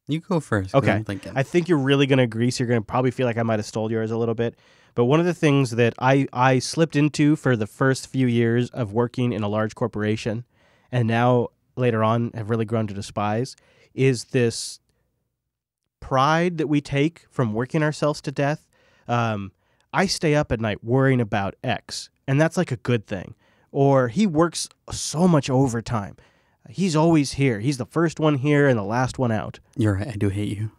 You go first. 'cause Okay. I'm thinking. I think you're really going to agree, so you're going to probably feel like I might have stole yours a little bit. But one of the things that I slipped into for the first few years of working in a large corporation, and now later on have really grown to despise, is this pride that we take from working ourselves to death. I stay up at night worrying about X, and that's like a good thing. Or he works so much overtime. He's always here. He's the first one here and the last one out. You're right. I do hate you.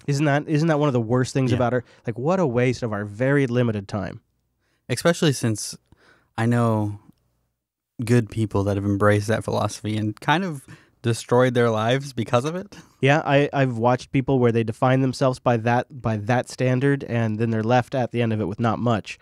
Isn't that one of the worst things Yeah. about her? Like, what a waste of our very limited time. Especially since I know good people that have embraced that philosophy and kind of destroyed their lives because of it. Yeah, I've watched people where they define themselves by that standard, and then they're left at the end of it with not much.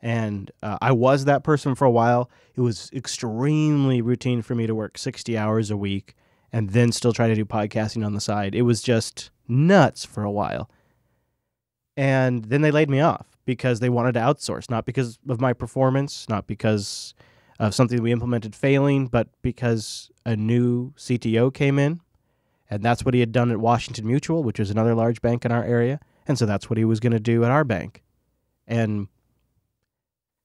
And I was that person for a while. It was extremely routine for me to work 60 hours a week and then still try to do podcasting on the side. It was just nuts for a while. And then they laid me off because they wanted to outsource, not because of my performance, not because of something we implemented failing, but because a new CTO came in, and that's what he had done at Washington Mutual, which is another large bank in our area. And so that's what he was going to do at our bank. And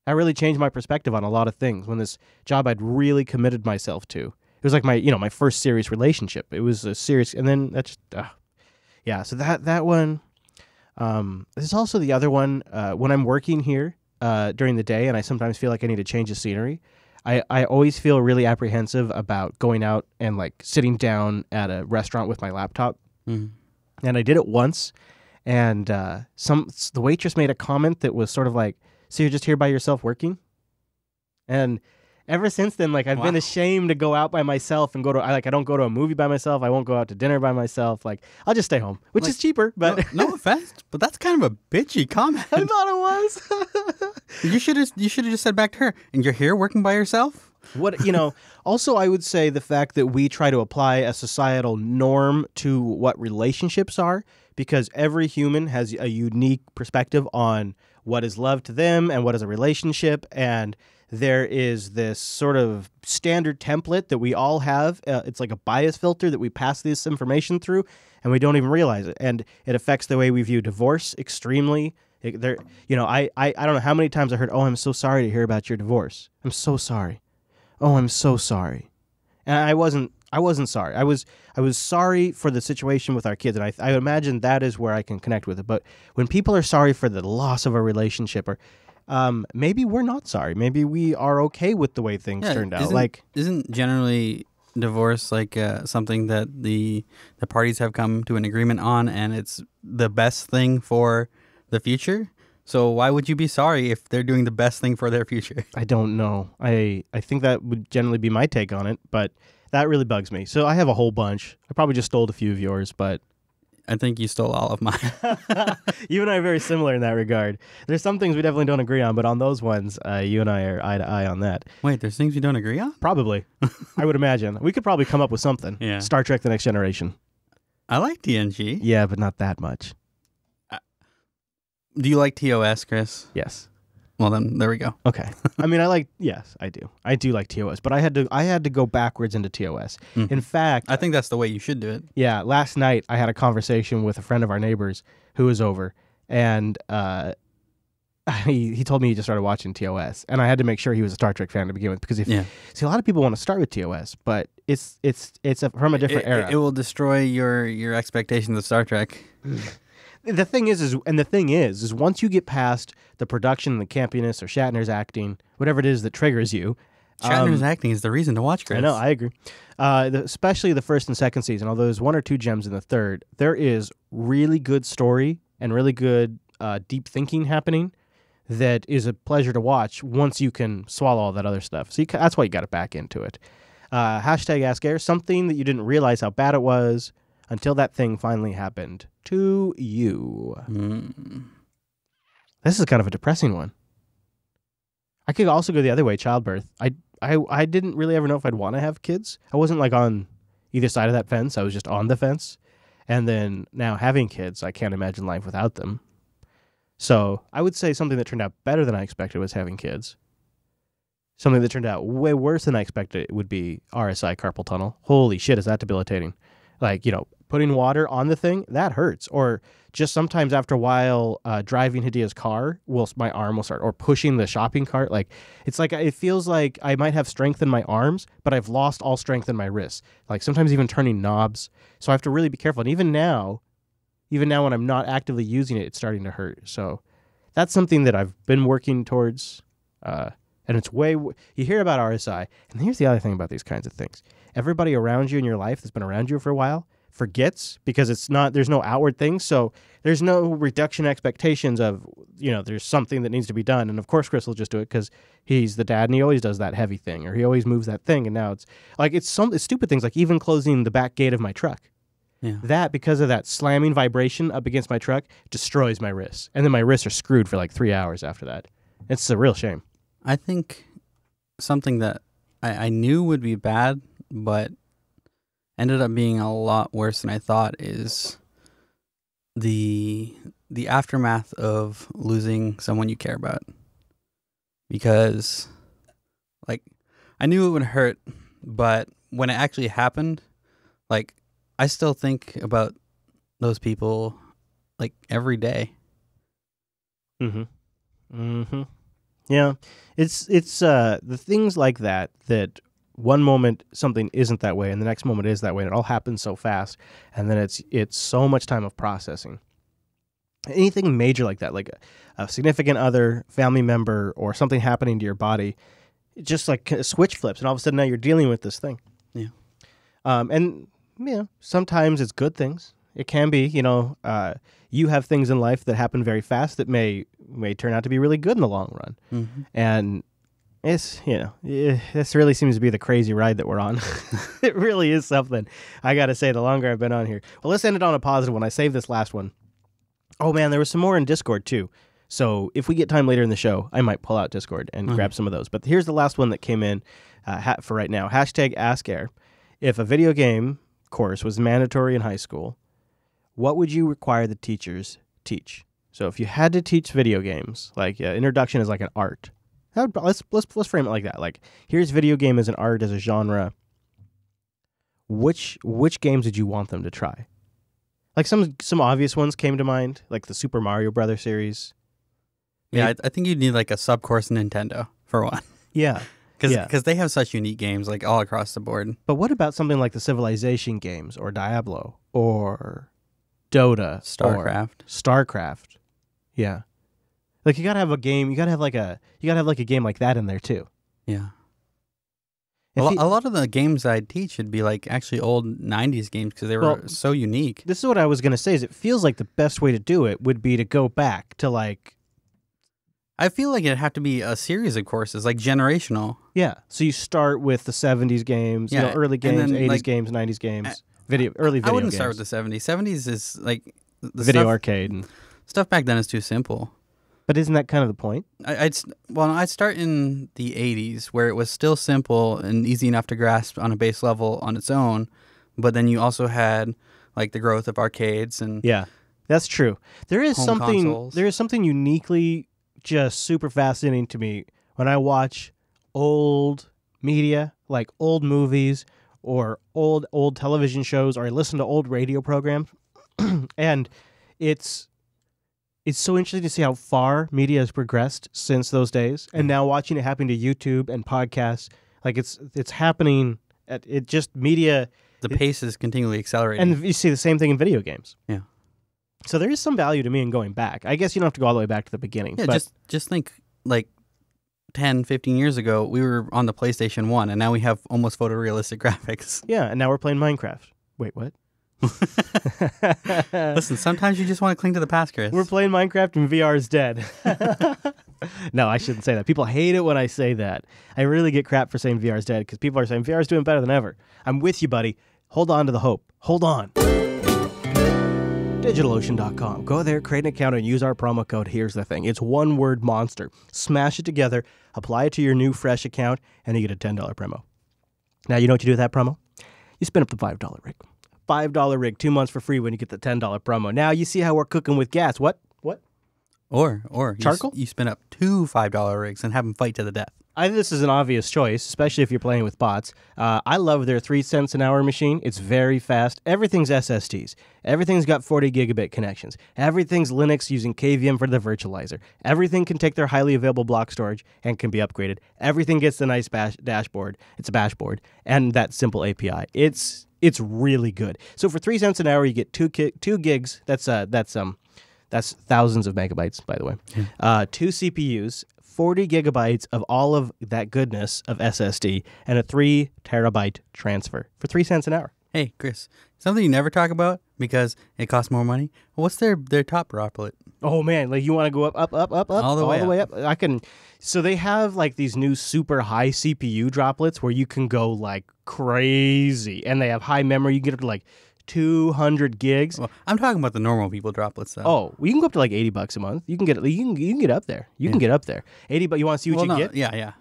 that really changed my perspective on a lot of things when this job I'd really committed myself to. It was like my first serious relationship. It was a serious, and then that's yeah. So that one. There's also the other one when I'm working here during the day, and I sometimes feel like I need to change the scenery. I always feel really apprehensive about going out and like sitting down at a restaurant with my laptop. Mm-hmm. And I did it once, and the waitress made a comment that was sort of like, "So you're just here by yourself working?" And ever since then, like I've been ashamed to go out by myself and go to I don't go to a movie by myself. I won't go out to dinner by myself. Like I'll just stay home, which is cheaper. But no offense, but that's kind of a bitchy comment. I thought it was. You should have just said back to her, "And you're here working by yourself?" Also, I would say the fact that we try to apply a societal norm to what relationships are, because every human has a unique perspective on what is love to them and what is a relationship. And there is this sort of standard template that we all have. It's like a bias filter that we pass this information through, and we don't even realize it. And it affects the way we view divorce extremely. I don't know how many times I heard, "Oh, I'm so sorry to hear about your divorce. I'm so sorry. Oh, I'm so sorry." And I wasn't sorry. I was sorry for the situation with our kids, and I imagine that is where I can connect with it. But when people are sorry for the loss of a relationship, or maybe we're not sorry. Maybe we are okay with the way things turned out. Isn't generally divorce like something that the parties have come to an agreement on, and it's the best thing for the future? So why would you be sorry if they're doing the best thing for their future? I don't know. I think that would generally be my take on it, but that really bugs me. So I have a whole bunch. I probably just stole a few of yours, but I think you stole all of mine. you and I are very similar in that regard. There's some things we definitely don't agree on, but on those ones, you and I are eye to eye on that. Wait, there's things you don't agree on? Probably. I would imagine. We could probably come up with something. Yeah. Star Trek The Next Generation. I like TNG. Yeah, but not that much. Do you like TOS, Chris? Yes. Well, then there we go. Okay. I mean, yes, I do. I do like TOS, but I had to go backwards into TOS. Mm. In fact, I think that's the way you should do it. yeah, last night I had a conversation with a friend of our neighbors who was over, and he told me he just started watching TOS, and I had to make sure he was a Star Trek fan to begin with, because see, a lot of people want to start with TOS, but it's from a different era. It will destroy your expectations of Star Trek. The thing is once you get past the production, the campiness, or Shatner's acting, whatever it is that triggers you. Shatner's acting is the reason to watch, Chris. I know, I agree. Especially the first and second season, although there's one or two gems in the third, there is really good story and really good deep thinking happening that is a pleasure to watch once you can swallow all that other stuff. So that's why you got to back into it. Hashtag AskError, something that you didn't realize how bad it was until that thing finally happened to you. This is kind of a depressing one. I could also go the other way, childbirth. I didn't really ever know if I'd want to have kids. I wasn't like on either side of that fence. I was just on the fence. And then now having kids, I can't imagine life without them. So I would say something that turned out better than I expected was having kids. Something that turned out way worse than I expected would be RSI carpal tunnel. Holy shit, is that debilitating. Like, putting water on the thing, that hurts. Or just sometimes after a while, driving Hidea's car, my arm will start, or pushing the shopping cart. Like, it's like, it feels like I might have strength in my arms, but I've lost all strength in my wrists. Like sometimes even turning knobs. So I have to really be careful. And even now when I'm not actively using it, it's starting to hurt. So that's something that I've been working towards. And it's you hear about RSI. And here's the other thing about these kinds of things. Everybody around you in your life that's been around you for a while forgets, because there's no outward thing. So there's no reduction expectations of, there's something that needs to be done. And of course, Chris will just do it because he's the dad and he always does that heavy thing, or he always moves that thing. And now it's like, it's stupid things, like even closing the back gate of my truck. Yeah. That, because of that slamming vibration up against my truck, destroys my wrists. And then my wrists are screwed for like 3 hours after that. It's a real shame. I think something that I knew would be bad, but ended up being a lot worse than I thought, is the aftermath of losing someone you care about. Because, like, I knew it would hurt, but when it actually happened, like, I still think about those people, like, every day. Mm-hmm. Mm-hmm. Yeah. It's the things like that one moment something isn't that way and the next moment is that way, and it all happens so fast, and then it's so much time of processing. Anything major like that, like a significant other, family member, or something happening to your body, it just like switch flips, and all of a sudden now you're dealing with this thing. Yeah. And sometimes it's good things. It can be, you have things in life that happen very fast that may turn out to be really good in the long run. Mm-hmm. And it's, this really seems to be the crazy ride that we're on. It really is something. I got to say, the longer I've been on here. Well, let's end it on a positive one. I saved this last one. Oh, man, there was some more in Discord, too. So if we get time later in the show, I might pull out Discord and grab some of those. But here's the last one that came in for right now. #AskError. If a video game course was mandatory in high school, what would you require the teachers teach? So if you had to teach video games, like introduction is like an art. Let's frame it like that. Like, here's video game as an art, as a genre. Which games did you want them to try? Like some obvious ones came to mind, like the Super Mario Brothers series. Yeah, I think you'd need like a sub-course Nintendo for one. Yeah. Because they have such unique games like all across the board. But what about something like the Civilization games, or Diablo, or Dota, StarCraft? Or StarCraft. Yeah. Like, you gotta have a game. You gotta have like a game like that in there too. Yeah. A lot of the games I'd teach should be like actually old 90s games because they were so unique. This is what I was gonna say. Is it feels like the best way to do it would be to go back to like. I feel like it'd have to be a series of courses, like generational. Yeah. So you start with the 70s games, early games, then, 80s like, games, 90s games, early video games. I wouldn't start with the 70s. 70s is like the video stuff, arcade. And stuff back then is too simple. But isn't that kind of the point? I'd start in the 80s where it was still simple and easy enough to grasp on a base level on its own, but then you also had like the growth of arcades and that's true. There is consoles. something uniquely just super fascinating to me when I watch old media, like old movies or old television shows, or I listen to old radio programs, and it's so interesting to see how far media has progressed since those days. And now watching it happen to YouTube and podcasts, like it's happening media. The pace is continually accelerating. And you see the same thing in video games. Yeah. So there is some value to me in going back. I guess you don't have to go all the way back to the beginning. Yeah, but just think like 10, 15 years ago, we were on the PlayStation 1, and now we have almost photorealistic graphics. Yeah, and now we're playing Minecraft. Wait, what? Listen, sometimes you just want to cling to the past, Chris. We're playing Minecraft and VR is dead. No, I shouldn't say that. People hate it when I say that. I really get crap for saying VR is dead because people are saying VR is doing better than ever. I'm with you, buddy. Hold on to the hope. Hold on. DigitalOcean.com. Go there, create an account, and use our promo code. Here's the thing. It's one word monster. Smash it together, apply it to your new fresh account, and you get a $10 promo. Now, you know what you do with that promo? You spin up the $5 rig. $5 rig, 2 months for free when you get the $10 promo. Now, you see how we're cooking with gas. What? Or Charcoal? You spin up 2 $5 rigs and have them fight to the death. I think this is an obvious choice, especially if you're playing with bots. I love their 3 cents an hour machine. It's very fast. Everything's SSDs. Everything's got 40 gigabit connections. Everything's Linux using KVM for the virtualizer. Everything can take their highly available block storage and can be upgraded. Everything gets the nice dashboard. It's a bashboard and that simple API. It's really good. So for 3 cents an hour, you get 2 gigs. That's thousands of megabytes, by the way. 2 CPUs. 40 gigabytes of all of that goodness of SSD, and a 3 terabyte transfer for 3 cents an hour. Hey, Chris, something you never talk about because it costs more money. What's their top droplet? Oh man, like you want to go up, All the way up. I can. So they have like these new super high CPU droplets where you can go like crazy, and they have high memory. You get up to like 200 gigs. Well, I'm talking about the normal people droplets, though. Oh, well, you can go up to like $80 a month. You can get you can get up there. You can get up there. 80, but you want to see what you get? Yeah.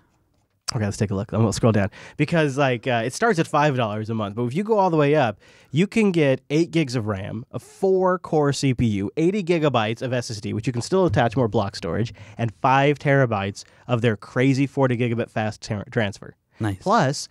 Okay, let's take a look. I'm gonna scroll down because like it starts at $5 a month, but if you go all the way up, you can get 8 gigs of RAM, a 4-core CPU, 80 gigabytes of SSD, which you can still attach more block storage, and 5 terabytes of their crazy 40 gigabit fast transfer. Nice. Plus,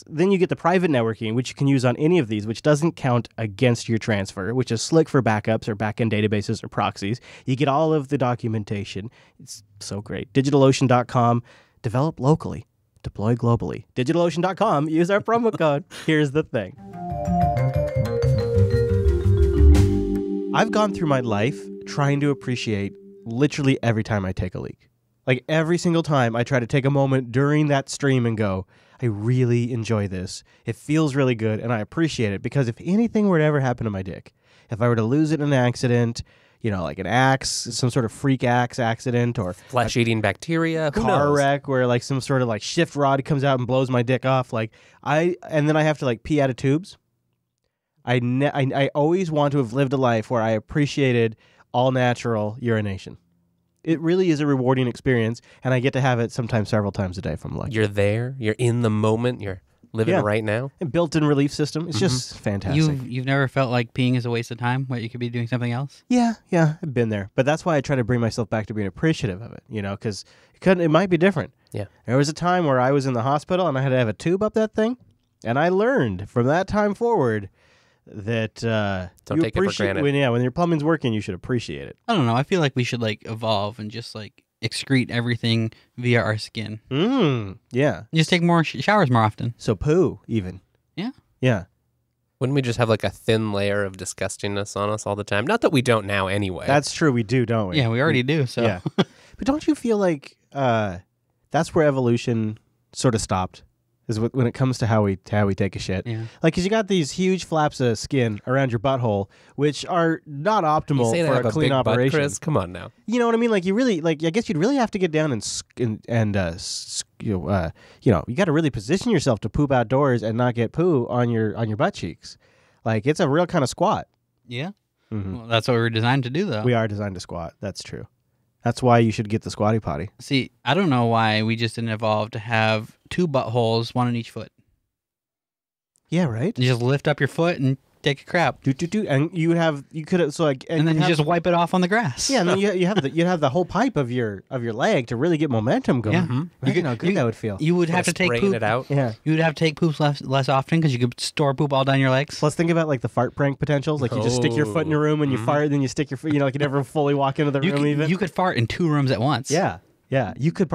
then you get the private networking, which you can use on any of these, which doesn't count against your transfer, which is slick for backups or backend databases or proxies. You get all of the documentation. It's so great. DigitalOcean.com, develop locally, deploy globally. DigitalOcean.com, use our promo code. Here's the thing. I've gone through my life trying to appreciate literally every time I take a leak. Like every single time I try to take a moment during that stream and go, I really enjoy this. It feels really good and I appreciate it because if anything were to ever happen to my dick, if I were to lose it in an accident, like an axe, some sort of freak axe accident or flesh-eating bacteria, who car knows? wreck where like some sort of like shift rod comes out and blows my dick off, and then I have to like pee out of tubes. I always want to have lived a life where I appreciated all natural urination. It really is a rewarding experience, and I get to have it sometimes several times a day if I'm lucky. You're there. You're in the moment. You're living right now. A built-in relief system. It's just fantastic. You've never felt like peeing is a waste of time, where you could be doing something else? Yeah, I've been there. But that's why I try to bring myself back to being appreciative of it, because it might be different. Yeah. There was a time where I was in the hospital, and I had to have a tube up that thing, and I learned from that time forward that don't take it for granted. When your plumbing's working, you should appreciate it. I don't know. I feel like we should evolve and just excrete everything via our skin. Yeah. Just take more showers more often. So poo, even. Yeah. Yeah. Wouldn't we just have a thin layer of disgustingness on us all the time? Not that we don't now anyway. That's true. We do, don't we? Yeah, we already do. So. Yeah. But don't you feel like that's where evolution sort of stopped? Is when it comes to how we take a shit. Yeah. Like, because you got these huge flaps of skin around your butthole, which are not You optimal say to for have a clean big butt, operation. Chris? Come on now. You know what I mean? Like, you really, I guess you'd really have to get down you got to really position yourself to poop outdoors and not get poo on your butt cheeks. Like, it's a real kind of squat. Yeah. Mm-hmm. Well, that's what we were designed to do, though. We are designed to squat. That's true. That's why you should get the squatty potty. See, I don't know why we just didn't evolve to have 2 buttholes, one in each foot. Yeah, right. You just lift up your foot and take a crap. And you could have and then you just wipe it off on the grass. Yeah, and then you have the whole pipe of your leg to really get momentum going. Yeah. Imagine how good that would feel. You would have to take spraying poop. it out. Yeah. You would have to take poops less often because you could store poop all down your legs. Plus, think about like the fart prank potentials. Like you just stick your foot in your room and you fart, then you stick your foot. Like you never fully walk into the room. Even you could fart in 2 rooms at once. Yeah. You could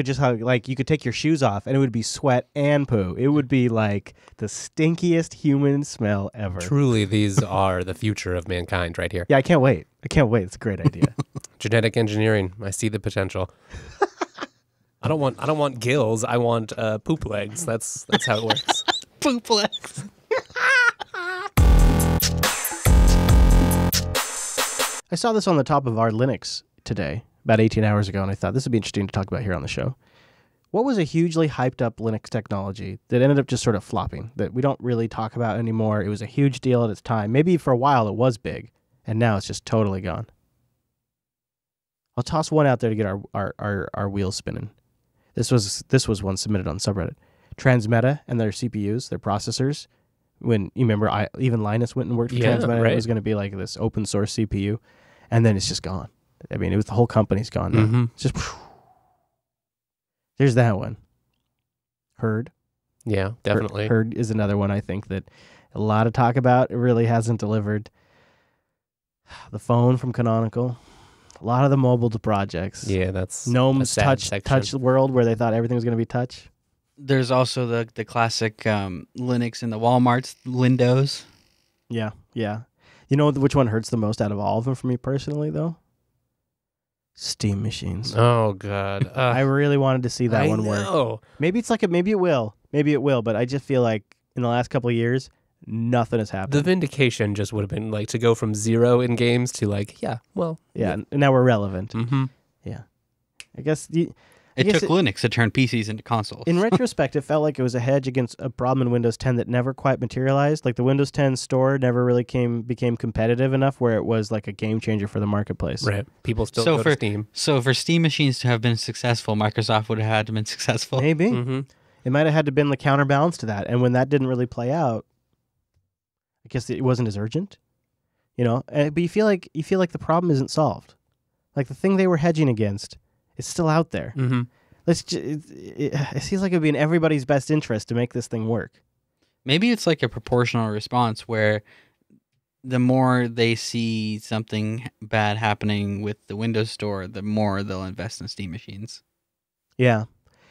just you could take your shoes off and it would be sweat and poo. It would be like the stinkiest human smell ever. Truly, these are the future of mankind right here. Yeah, I can't wait. It's a great idea. Genetic engineering. I see the potential. I don't want gills. I want poop legs. That's how it works. Poop legs. I saw this on the top of our Linux today, about 18 hours ago, and I thought this would be interesting to talk about here on the show. What was a hugely hyped up Linux technology that ended up just sort of flopping, that we don't really talk about anymore? It was a huge deal at its time. Maybe for a while it was big, and now it's just totally gone. I'll toss one out there to get our wheels spinning. This was one submitted on subreddit. Transmeta and their CPUs, their processors. When you remember, even Linus went and worked for Transmeta. Right. It was going to be like this open source CPU, and then it's just gone. I mean, it was the whole company's gone now. Mm-hmm. It's just there's that one. Herd. Yeah, definitely. Herd is another one I think that a lot of talk about. It really hasn't delivered. The phone from Canonical. A lot of the mobile projects. Yeah, that's Gnome's a sad section. touch world where they thought everything was going to be touch. There's also the classic Linux in the Walmart's Windows. Yeah, yeah. You know which one hurts the most out of all of them for me personally, though? Steam machines. Oh God, I really wanted to see that I one work. know. Maybe it's like maybe it will, but I just feel like in the last couple of years, nothing has happened. The vindication just would have been like to go from 0 in games to like, yeah, well, yeah, and now we're relevant. Mm-hmm. Yeah, I guess It took Linux to turn PCs into consoles. in retrospect, it felt like it was a hedge against a problem in Windows 10 that never quite materialized. Like the Windows 10 store never really became competitive enough where it was like a game changer for the marketplace. Right. People still So go to Steam. So for Steam machines to have been successful, Microsoft would have had to been successful. Maybe. Mm-hmm. It might have had to been the counterbalance to that. And when that didn't really play out, I guess it wasn't as urgent. You know? But you feel like the problem isn't solved. Like the thing they were hedging against is still out there. Mm-hmm. It seems like it would be in everybody's best interest to make this thing work. Maybe it's like a proportional response where the more they see something bad happening with the Windows Store, the more they'll invest in Steam machines. Yeah.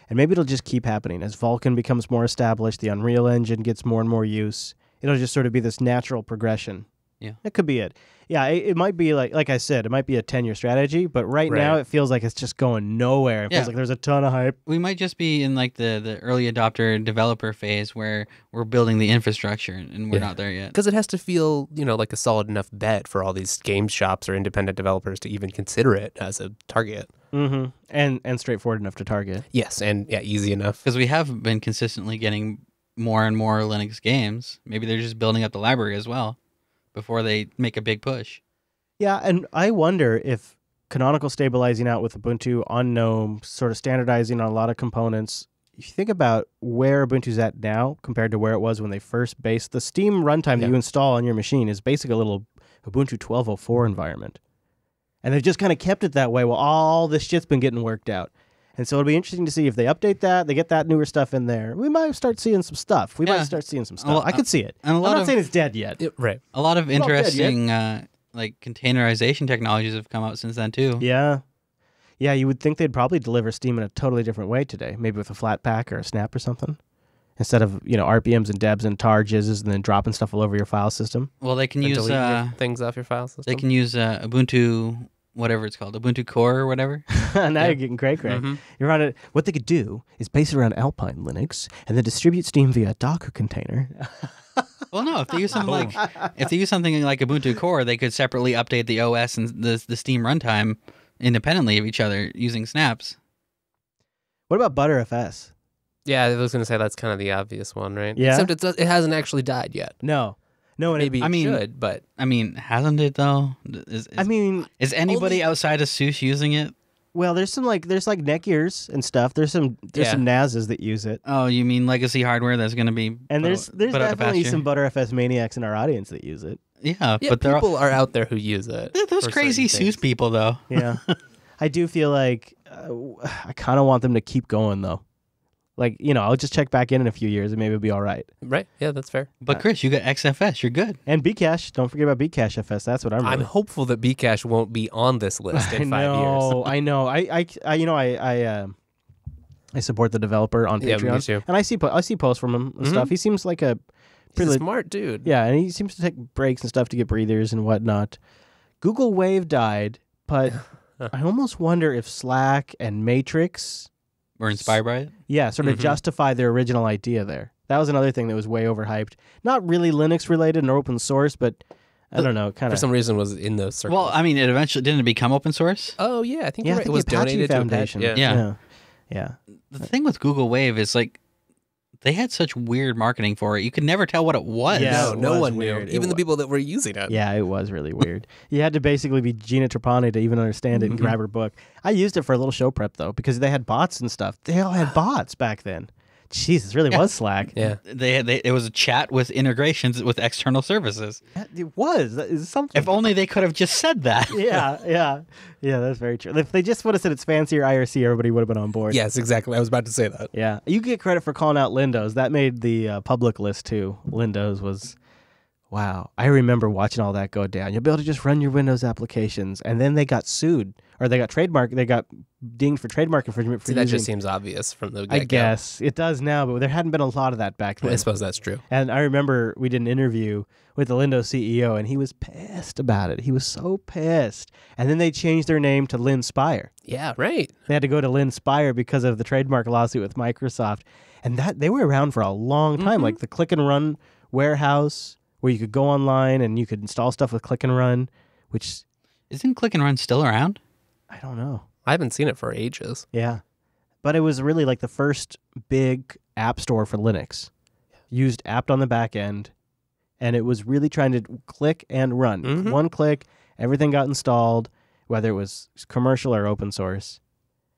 And maybe it'll just keep happening. As Vulkan becomes more established, the Unreal Engine gets more and more use. It'll just sort of be this natural progression. Yeah. That could be it. Yeah, it might be like I said, it might be a 10-year strategy, but right now it feels like it's just going nowhere. It feels like there's a ton of hype. We might just be in like the early adopter developer phase where we're building the infrastructure and we're not there yet. Because it has to feel, like a solid enough bet for all these game shops or independent developers to even consider it as a target. Mm-hmm. And straightforward enough to target. Yes, and easy enough. Because we have been consistently getting more and more Linux games. Maybe they're just building up the library as well before they make a big push. Yeah, and I wonder if Canonical stabilizing out with Ubuntu on GNOME, sort of standardizing on a lot of components. If you think about where Ubuntu's at now compared to where it was when they first based the Steam runtime that you install on your machine is basically a little Ubuntu 12.04 environment. And they've just kind of kept it that way while all this shit's been getting worked out. And so it'll be interesting to see if they update that, they get that newer stuff in there. We might start seeing some stuff. I could see it. And I'm not saying it's dead yet. Right. A lot of interesting like containerization technologies have come out since then too. Yeah. Yeah, you would think they'd probably deliver Steam in a totally different way today, maybe with a flat pack or a snap or something. Instead of, RPMs and debs and tar jizzes and then dropping stuff all over your file system. Well, they can And use delete things off your file system. they can use Ubuntu, whatever it's called, Ubuntu Core or whatever. Now you're getting cray. Mm-hmm. You're on it. What they could do is base it around Alpine Linux and then distribute Steam via a Docker container. Well, no, if they use something like Ubuntu Core, they could separately update the OS and the Steam runtime independently of each other using snaps. What about ButterFS? Yeah, I was going to say that's kind of the obvious one, right? Yeah. Except it hasn't actually died yet. No, and Maybe it should, but... I mean, hasn't it though? Is anybody outside of SUSE using it? Well, there's Netgears and stuff. There's some NASs that use it. Oh, you mean legacy hardware that's going to be And there's put out to definitely pasture? some ButterFS maniacs in our audience that use it. Yeah, Yeah, but people are out there who use it. those for crazy certain things. SUSE people though. Yeah. I do feel like I kind of want them to keep going though. Like, I'll just check back in a few years and maybe it'll be all right. Right? Yeah, that's fair. But Chris, you got XFS. You're good. And Bcache. Don't forget about Bcache FS. That's what I'm I'm really. hopeful that Bcache won't be on this list in 5 years. I know. I support the developer on Yeah, Patreon. me too. And I see posts from him and stuff. He seems like a He's a smart dude. Yeah, and he seems to take breaks and stuff to get breathers and whatnot. Google Wave died, but I almost wonder if Slack and Matrix We're inspired by it. Yeah, sort of justify their original idea there. That was another thing that was way overhyped. Not really Linux related nor open source, but I don't know, kind For of. some reason was in those circles. Well, I mean, it eventually didn't become open source. Oh, yeah. I think Yeah, you're I right. think It was the Apache donated Foundation. to Apache. Yeah. Yeah. The thing with Google Wave is like they had such weird marketing for it. You could never tell what it was. Yeah. No, it no was one weird. knew. Even It the people that were using it. Yeah, it was really weird. You had to basically be Gina Trapani to even understand it and grab her book. I used it for a little show prep, though, because they had bots and stuff. They all had bots back then. Jesus, really was Slack. Yeah. It was a chat with integrations with external services. It was. That is something. If only they could have just said that. Yeah, that's very true. If they just would have said it's fancier IRC, everybody would have been on board. Yes, exactly. I was about to say that. Yeah. You get credit for calling out Lindows. That made the public list, too. Lindows was... Wow. I remember watching all that go down. You'll be able to just run your Windows applications. And then they got sued. Or they got dinged for trademark infringement for See, that using... just seems obvious from the get-go. I guess. It does now, but there hadn't been a lot of that back then. I suppose that's true. And I remember we did an interview with the Lindo CEO, and he was pissed about it. He was so pissed. And then they changed their name to Linspire. Yeah, right. They had to go to Linspire because of the trademark lawsuit with Microsoft. And they were around for a long time, like the click and run warehouse where you could go online and you could install stuff with click and run, which... Isn't Click and Run still around? I don't know. I haven't seen it for ages. Yeah. But it was really like the first big app store for Linux. Used apt on the back end, and it was really trying to click and run. Mhm. One click, everything got installed, whether it was commercial or open source.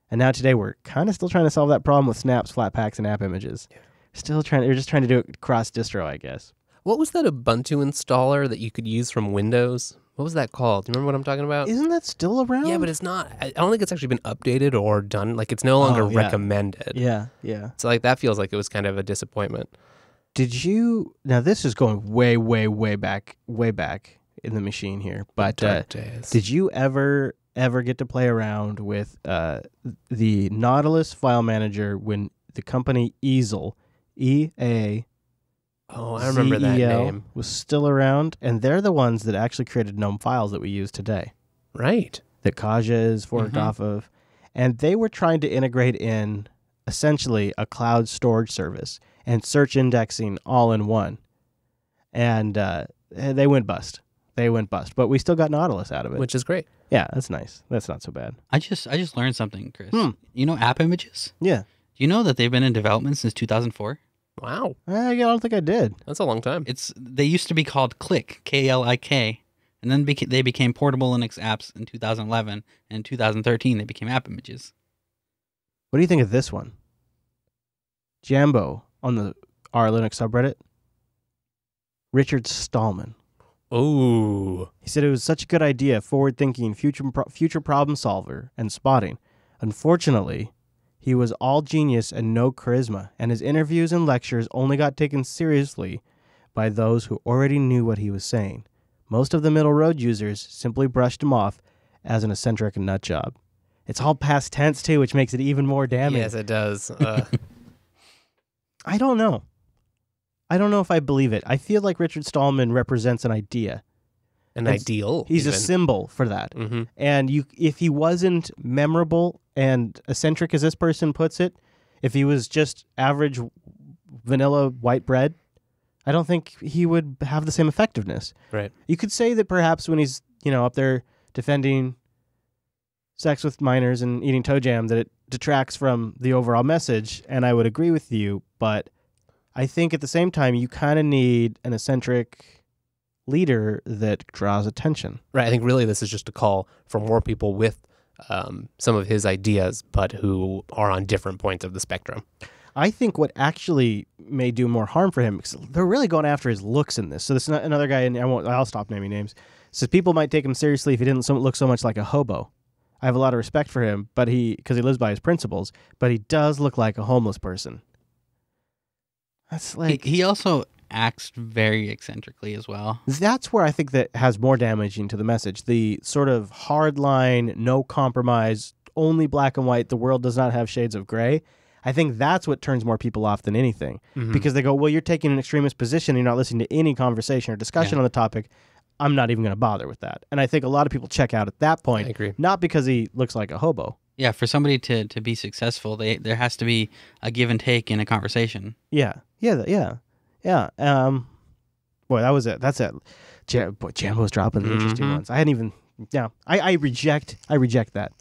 And now today we're kind of still trying to solve that problem with snaps, flatpaks, and app images. We're just trying to do it cross distro, I guess. What was that Ubuntu installer that you could use from Windows? What was that called? Do you remember what I'm talking about? Isn't that still around? Yeah, but it's not. I don't think it's actually been updated or done. Like, it's no longer Oh, yeah. recommended. Yeah. So, like, that feels like it was kind of a disappointment. Did you... Now, this is going way back in the machine here. But Dark days. did you ever get to play around with the Nautilus file manager when the company Easel, E-A... Oh, I remember that ZEL name. was still around, and they're the ones that actually created GNOME files that we use today, Right. that Kaja is forked off of. And they were trying to integrate in essentially a cloud storage service and search indexing all in one. And they went bust. But we still got Nautilus out of it. Which is great. Yeah, that's nice. That's not so bad. I just learned something, Chris. You know app images? Yeah. Do you know that they've been in development since 2004? Wow. I don't think I did. That's a long time. They used to be called Click, K-L-I-K, and then they became portable Linux apps in 2011, and in 2013 they became app images. What do you think of this one? Jambo on the R Linux subreddit. Richard Stallman. Ooh. He said it was such a good idea, forward-thinking, future problem solver, and spotting. Unfortunately, he was all genius and no charisma, and his interviews and lectures only got taken seriously by those who already knew what he was saying. Most of the middle road users simply brushed him off as an eccentric nut job. It's all past tense, too, which makes it even more damning. Yes, it does. I don't know. I don't know if I believe it. I feel like Richard Stallman represents an idea. An ideal. He's even. a symbol for that. Mm-hmm. And if he wasn't memorable and eccentric, as this person puts it, if he was just average vanilla white bread, I don't think he would have the same effectiveness. Right. You could say that perhaps when he's, up there defending sex with minors and eating toe jam, that it detracts from the overall message, and I would agree with you, but I think at the same time you kind of need an eccentric leader that draws attention. Right. I think really this is just a call for more people with some of his ideas, but who are on different points of the spectrum. I think what actually may do more harm for him, because they're really going after his looks in this. So this is another guy, and I'll stop naming names, says people might take him seriously if he didn't look so much like a hobo. I have a lot of respect for him, because he lives by his principles, but he does look like a homeless person. That's like... He also acts very eccentrically as well. That's where I think that has more damaging to the message. The sort of hard line, no compromise, only black and white, the world does not have shades of gray. I think that's what turns more people off than anything. Mm-hmm. Because they go, well, you're taking an extremist position, you're not listening to any conversation or discussion on the topic. I'm not even going to bother with that. And I think a lot of people check out at that point. I agree. Not because he looks like a hobo. Yeah, for somebody to be successful, there has to be a give and take in a conversation. Yeah. Boy, that was it. That's it. Jambo's dropping the interesting ones. I hadn't even... Yeah, I reject that.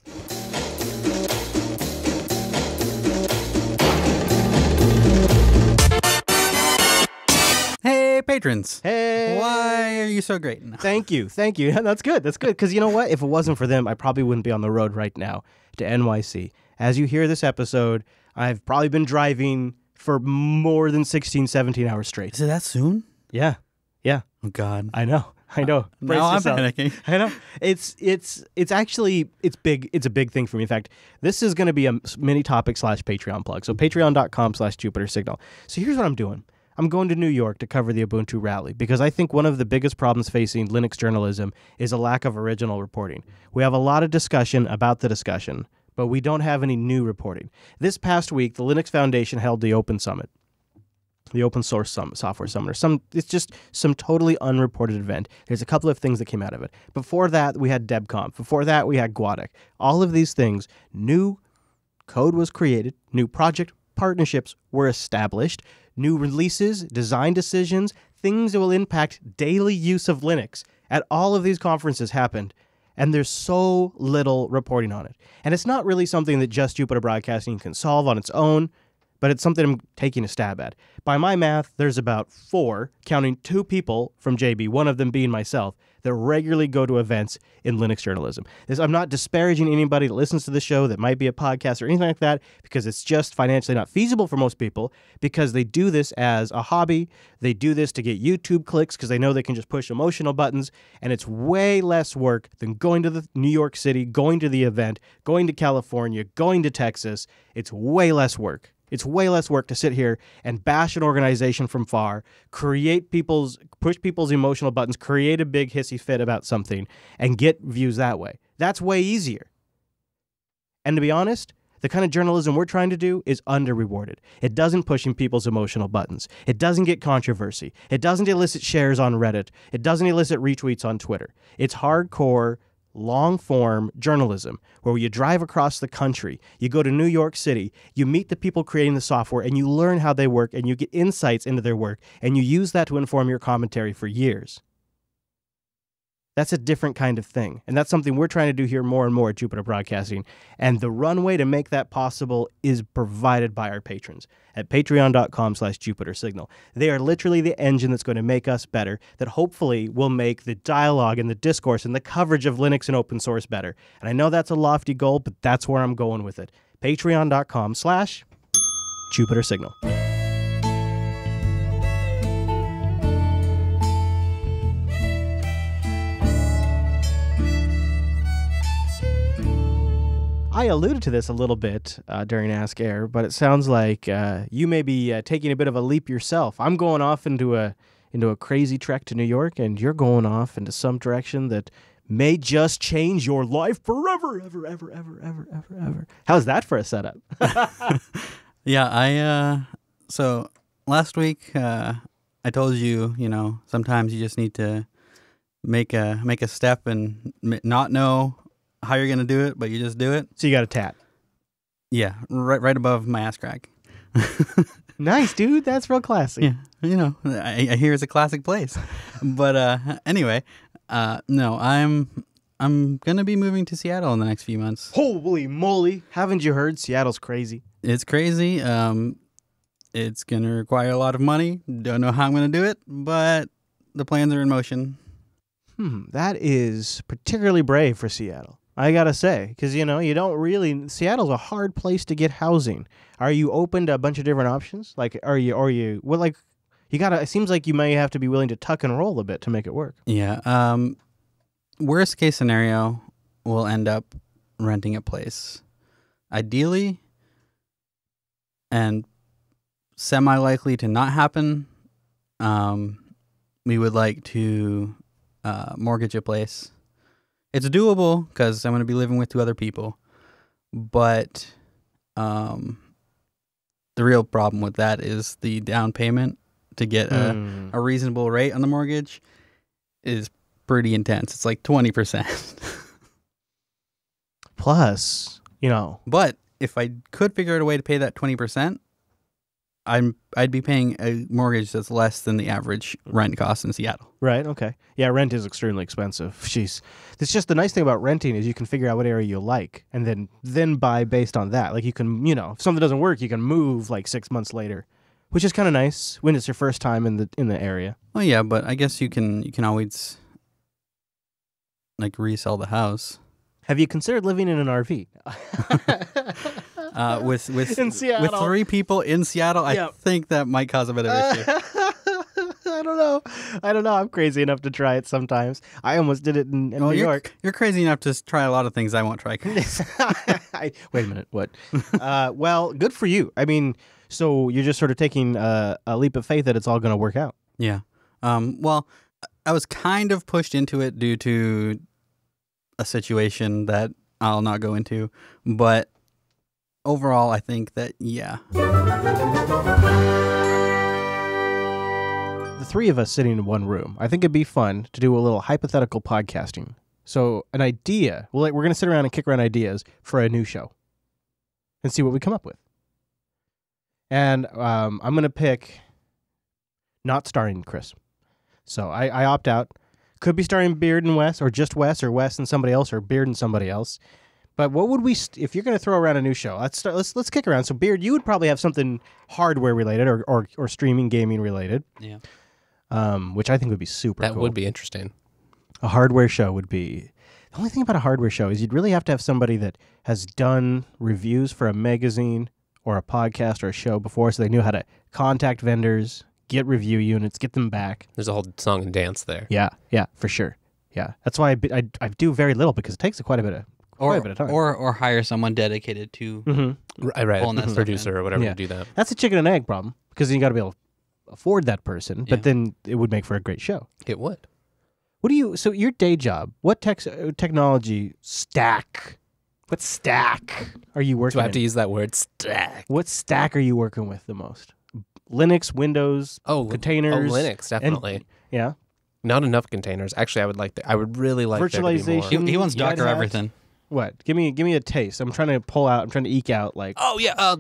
Hey, patrons. Hey! Why are you so great? No. Thank you. That's good. Because you know what? If it wasn't for them, I probably wouldn't be on the road right now to NYC. As you hear this episode, I've probably been driving for more than 16, 17 hours straight. Is it that soon? Yeah. Oh God. I know. Brace Now I'm yourself. panicking. I know. It's actually big. It's a big thing for me. In fact, this is going to be a mini topic / Patreon plug. So patreon.com/Jupiter Signal. So here's what I'm doing. I'm going to New York to cover the Ubuntu rally because I think one of the biggest problems facing Linux journalism is a lack of original reporting. We have a lot of discussion about the discussion, but we don't have any new reporting. This past week, the Linux Foundation held the Open Summit. The Open Source Software Summit. It's just some totally unreported event. There's a couple of things that came out of it. Before that, we had DebConf. Before that, we had Guadec. All of these things, new code was created, new project partnerships were established, new releases, design decisions, things that will impact daily use of Linux at all of these conferences happened. And there's so little reporting on it. And it's not really something that just Jupiter Broadcasting can solve on its own, but it's something I'm taking a stab at. By my math, there's about 4, counting 2 people from JB, one of them being myself, that regularly go to events in Linux journalism. I'm not disparaging anybody that listens to the show that might be a podcast or anything like that, because it's just financially not feasible for most people, because they do this as a hobby. They do this to get YouTube clicks because they know they can just push emotional buttons, and it's way less work than going to the New York City, going to the event, going to California, going to Texas. It's way less work. It's way less work to sit here and bash an organization from far, push people's emotional buttons, create a big hissy fit about something, and get views that way. That's way easier. And to be honest, the kind of journalism we're trying to do is under-rewarded. It doesn't push in people's emotional buttons. It doesn't get controversy. It doesn't elicit shares on Reddit. It doesn't elicit retweets on Twitter. It's hardcore, long-form journalism where you drive across the country, you go to New York City, you meet the people creating the software, and you learn how they work, and you get insights into their work, and you use that to inform your commentary for years. That's a different kind of thing, and that's something we're trying to do here more and more at Jupiter Broadcasting, and the runway to make that possible is provided by our patrons at patreon.com/JupiterSignal. They are literally the engine that's going to make us better, that hopefully will make the dialogue and the discourse and the coverage of Linux and open source better. And I know that's a lofty goal, but that's where I'm going with it. patreon.com/JupiterSignal. I alluded to this a little bit during AskError, but it sounds like you may be taking a bit of a leap yourself. I'm going off into a crazy trek to New York, and you're going off into some direction that may just change your life forever, ever. How's that for a setup? Yeah, so last week I told you, sometimes you just need to make a step and not know how you're going to do it, but you just do it. So you got a tat. Yeah, right above my ass crack. Nice, dude. That's real classy. Yeah, I hear it's a classic place. But anyway, no, I'm going to be moving to Seattle in the next few months. Holy moly. Haven't you heard? Seattle's crazy. It's crazy. It's going to require a lot of money. Don't know how I'm going to do it, but the plans are in motion. That is particularly brave for Seattle, I gotta say, because you don't really. Seattle's a hard place to get housing. Are you open to a bunch of different options? Like, are you? Well, like, you gotta. It seems like you may have to be willing to tuck and roll a bit to make it work. Yeah. Worst case scenario, we'll end up renting a place, ideally, and semi-likely to not happen. We would like to mortgage a place. It's doable because I'm going to be living with 2 other people, but the real problem with that is the down payment to get a reasonable rate on the mortgage is pretty intense. It's like 20%. Plus, But if I could figure out a way to pay that 20%, I'd be paying a mortgage that's less than the average rent cost in Seattle. Right, okay. Yeah, rent is extremely expensive. Jeez. It's just the nice thing about renting is you can figure out what area you like and then buy based on that. Like you can, if something doesn't work, you can move like 6 months later, which is kind of nice when it's your first time in the area. Oh yeah, but I guess you can always like resell the house. Have you considered living in an RV? with In Seattle. with 3 people in Seattle, I Yeah. think that might cause a bit of issue. I don't know. I'm crazy enough to try it sometimes. I almost did it in New York. You're crazy enough to try a lot of things I won't try. Chris. Wait a minute. What? Well, good for you. I mean, so you're just sort of taking a leap of faith that it's all going to work out. Yeah. Well, I was kind of pushed into it due to a situation that I'll not go into, but overall, I think that, yeah. The 3 of us sitting in one room, I think it'd be fun to do a little hypothetical podcasting. So an idea, we're going to sit around and kick around ideas for a new show and see what we come up with. And I'm going to pick not starring Chris. So I opt out. Could be starring Beard and Wes, or just Wes, or Wes and somebody else, or Beard and somebody else. But what would we, if you're going to throw around a new show, let's kick around. So Beard, you would probably have something hardware related or streaming gaming related. Yeah. Which I think would be super cool. That would be interesting. A hardware show would be... The only thing about a hardware show is you'd really have to have somebody that has done reviews for a magazine or a podcast or a show before, so they knew how to contact vendors, get review units, get them back. There's a whole song and dance there. Yeah, for sure. Yeah, that's why I do very little, because it takes quite a bit of time. Or hire someone dedicated to Right. pulling that stuff Producer in. or whatever Yeah. to do that. That's a chicken and egg problem, because you got to be able to afford that person, Yeah. but then it would make for a great show. It would. So your day job, what technology stack, what stack are you working Do I have to in? use that word? Stack. What stack are you working with the most? Linux, Windows, containers? Linux, definitely. Yeah. Not enough containers. Actually, I would really like there to be more. Virtualization. He wants Red Docker Hat? everything. What? Give me a taste. I'm trying to eke out like. Oh yeah,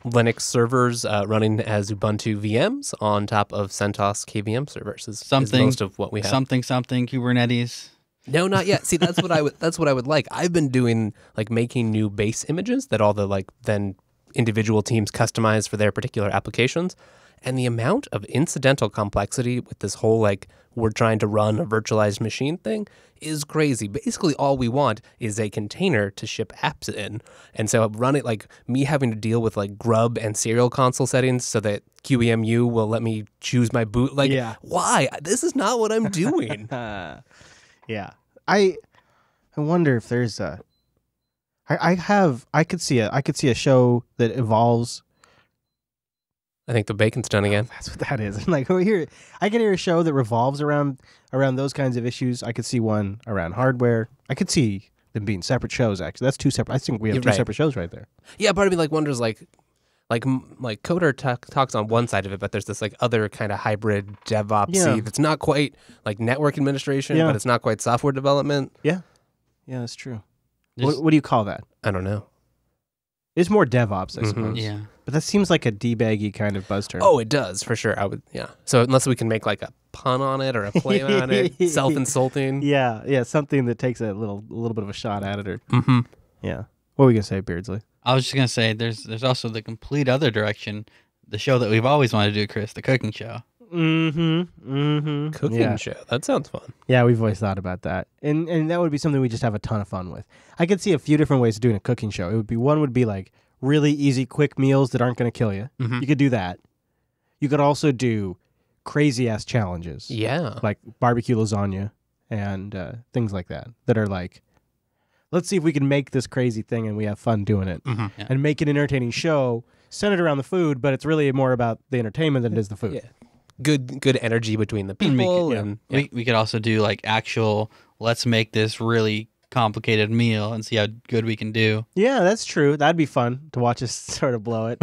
Linux servers running as Ubuntu VMs on top of CentOS KVM servers is most of what we have. Something Kubernetes. No, not yet. See, that's what I would like. I've been doing like making new base images that all the then individual teams customize for their particular applications. And the amount of incidental complexity with this whole we're trying to run a virtualized machine thing is crazy. Basically, all we want is a container to ship apps in. And so run it me having to deal with grub and serial console settings so that QEMU will let me choose my boot. Why? This is not what I'm doing. Yeah. I wonder if there's a. I could see a show that evolves. I think the bacon's done again. That's what that is. I can hear a show that revolves around those kinds of issues. I could see one around hardware. I could see them being separate shows. Actually, that's 2 separate. I think we have 2 separate shows right there. Yeah, part of me wonders like Coder talks on one side of it, but there's this other kind of hybrid DevOps-y that's not quite network administration, but it's not quite software development. Yeah, that's true. What do you call that? I don't know. It's more DevOps, I suppose. Yeah. But that seems like a debaggy kind of buzz term. Oh, it does, for sure. I would, yeah. So unless we can make a pun on it or a play on it, self-insulting. Yeah, something that takes a little bit of a shot at it. Or yeah. What were we gonna say, Beardsley? I was just gonna say there's also the complete other direction, the show that we've always wanted to do, Chris, the cooking show. Cooking show. That sounds fun. Yeah, we've always thought about that, and that would be something we just have a ton of fun with. I could see a few different ways of doing a cooking show. One would be really easy, quick meals that aren't going to kill you. You could do that. You could also do crazy ass challenges. Yeah, like barbecue lasagna and things like that. That are let's see if we can make this crazy thing and we have fun doing it, and make an entertaining show centered around the food. But it's really more about the entertainment than it is the food. Yeah. Good energy between the people. We could also do actual, let's make this really complicated meal and see how good we can do. Yeah, that's true. That'd be fun to watch us sort of blow it.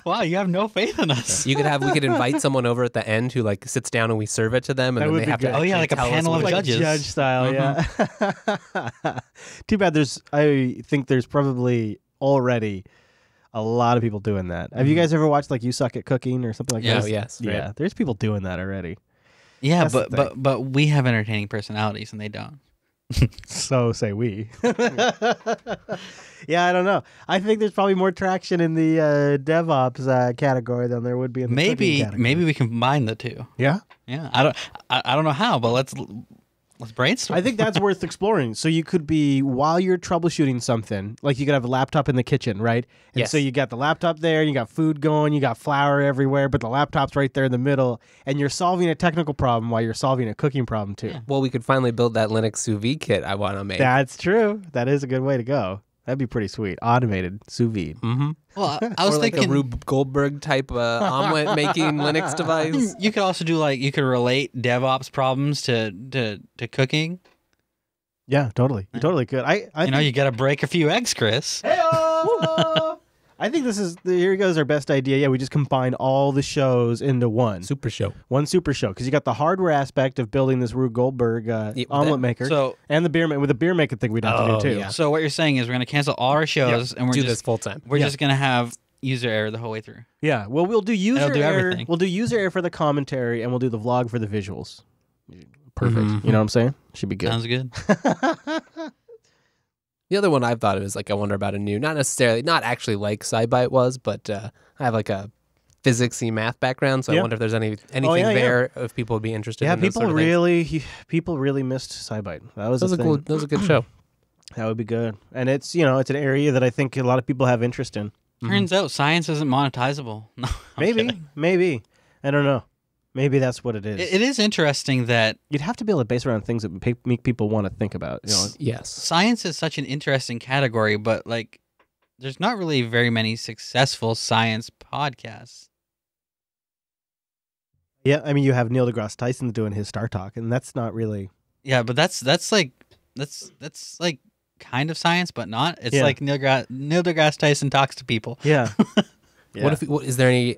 Wow, you have no faith in us. We could invite someone over at the end who sits down and we serve it to them, and That then would they be have good. to. Oh yeah, like a panel of judges, judge style. Yeah. Too bad. I think there's probably already a lot of people doing that. Have you guys ever watched You Suck at Cooking or something like that? Oh, yes. Yeah, Right. There's people doing that already. Yeah, That's the thing. but we have entertaining personalities and they don't. So say we. Yeah, I don't know. I think there's probably more traction in the DevOps category than there would be in the cooking category. Maybe we can combine the two. Yeah. Yeah, I don't know how, but let's Let's brainstorm. I think that's worth exploring. So you could be, while you're troubleshooting something, like you could have a laptop in the kitchen, right? And Yes. so you got the laptop there, you got food going, you got flour everywhere, but the laptop's right there in the middle, and you're solving a technical problem while you're solving a cooking problem too. Yeah. Well, we could finally build that Linux sous vide kit I want to make. That's true. That is a good way to go. That'd be pretty sweet. Automated sous vide. Mm-hmm. Well, I was Or like thinking a Rube Goldberg type omelet making Linux device. you could also do you could relate DevOps problems to cooking. Yeah, totally. You totally could. I You got to break a few eggs, Chris. I think here goes our best idea. Yeah, we just combine all the shows into one. Super show. One super show. Because you got the hardware aspect of building this Rube Goldberg omelet maker. So and with the beer making thing we'd have to do too. yeah. So what you're saying is we're going to cancel all our shows and we're Do just this full time. we're just going to have user error the whole way through. Yeah. Well, we'll do user do error. everything. We'll do user error for the commentary, and we'll do the vlog for the visuals. Perfect. Mhm. You know what I'm saying? Should be good. Sounds good. The other one I've thought of is I wonder about a new, not actually like SciByte was, but I have a physicsy math background, so Yeah. I wonder if there's anything yeah. there if people would be interested. Yeah, in those people sort of things. people really missed SciByte. That was That was a a thing. cool. That was a good show. That would be good. And it's it's an area that I think a lot of people have interest in. Turns out science isn't monetizable. No, I'm kidding. Maybe. I don't know. Maybe that's what it is. It is interesting that You'd have to be able to base around things that make people want to think about. Yes. science is such an interesting category, but there's not really very many successful science podcasts. Yeah, I mean, you have Neil deGrasse Tyson doing his Star Talk, and that's not really. Yeah, but that's kind of science, but not. It's Yeah. like Neil deGrasse Tyson talks to people. Yeah. What is there any?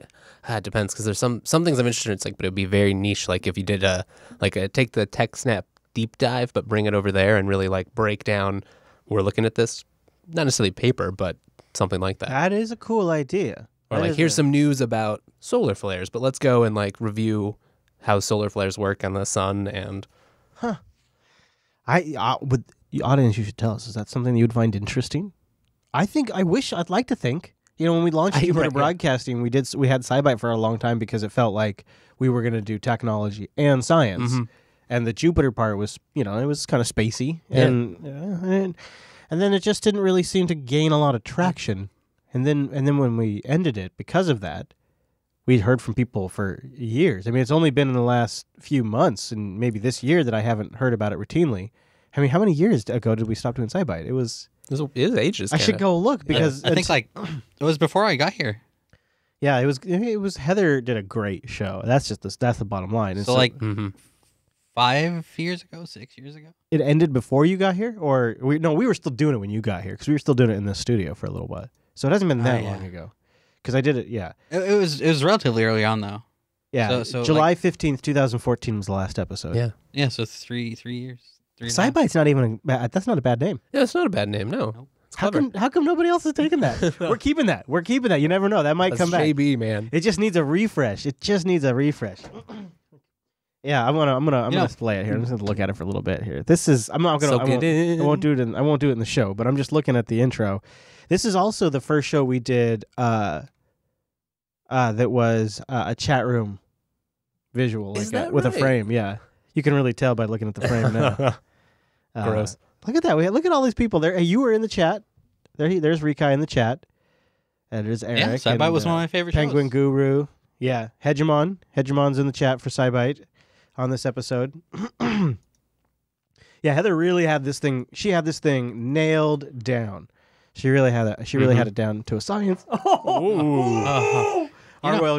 It depends because there's some things I'm interested in. It's but it would be very niche. Like if you did take the TechSnap deep dive, but bring it over there and really break down. We're looking at this, not necessarily paper, but something like that. That is a cool idea. Or That is here's some news about solar flares, but let's go and review how solar flares work on the sun and. With the audience, you should tell us. Is that something you would find interesting? I'd like to think. When we launched Jupiter Broadcasting, we had SciByte for a long time because it felt like we were going to do technology and science, and the Jupiter part was, it was kind of spacey, and then it just didn't really seem to gain a lot of traction, and then when we ended it because of that, we'd heard from people for years. I mean, it's only been in the last few months and maybe this year that I haven't heard about it routinely. I mean, how many years ago did we stop doing SciByte? It was ages. I should go look because I think it was before I got here. Yeah, it was Heather did a great show. That's the bottom line. And So 5 years ago, 6 years ago. it ended before you got here, or we were still doing it when you got here because we were still doing it in the studio for a little while. So it hasn't been that long ago because I did it. Yeah, It was relatively early on though. yeah. So, July 15th, 2014 was the last episode. Yeah. Yeah, so 3 years. 3.5. SciByte's not even that's not a bad name. Yeah, it's not a bad name. No. It's How clever. come nobody else is taking that? We're keeping that. You never know. That might That's come back. JB, man. It just needs a refresh. Yeah, I'm gonna play it here. I'm just gonna look at it for a little bit here. This is I won't do it in the show, but I'm just looking at the intro. This is also the first show we did that was a chat room visual Is that with a right? frame. Yeah, you can really tell by looking at the frame now. Gross. Look at that. Look at all these people there. Hey, you were in the chat. There's Rikai in the chat. And there's Eric. Yeah, SciByte and, was one of my favorite Penguin shows. Guru. Yeah, Hegemon. Hegemon's in the chat for SciByte on this episode. Yeah, Heather really had this thing. She had this thing nailed down. She really had it. She really had it down to a science. Arwell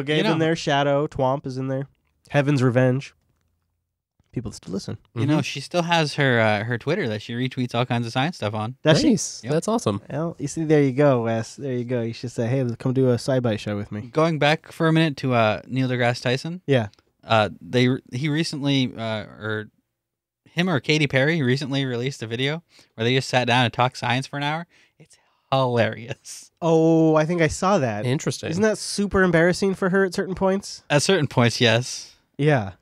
Gabe in there. Shadow. Twomp is in there. Heaven's Revenge. People still listen. You know, she still has her Twitter that she retweets all kinds of science stuff on. That's Nice. Yep. He? That's awesome. Well, you see, there you go, Wes. There you go. You should say, hey, come do a SciByte show with me. Going back for a minute to Neil deGrasse Tyson. Yeah. He recently or him or Katy Perry recently released a video where they just sat down and talked science for an hour. It's hilarious. Oh, I think I saw that. Interesting. Isn't that super embarrassing for her at certain points? At certain points, yes. Yeah.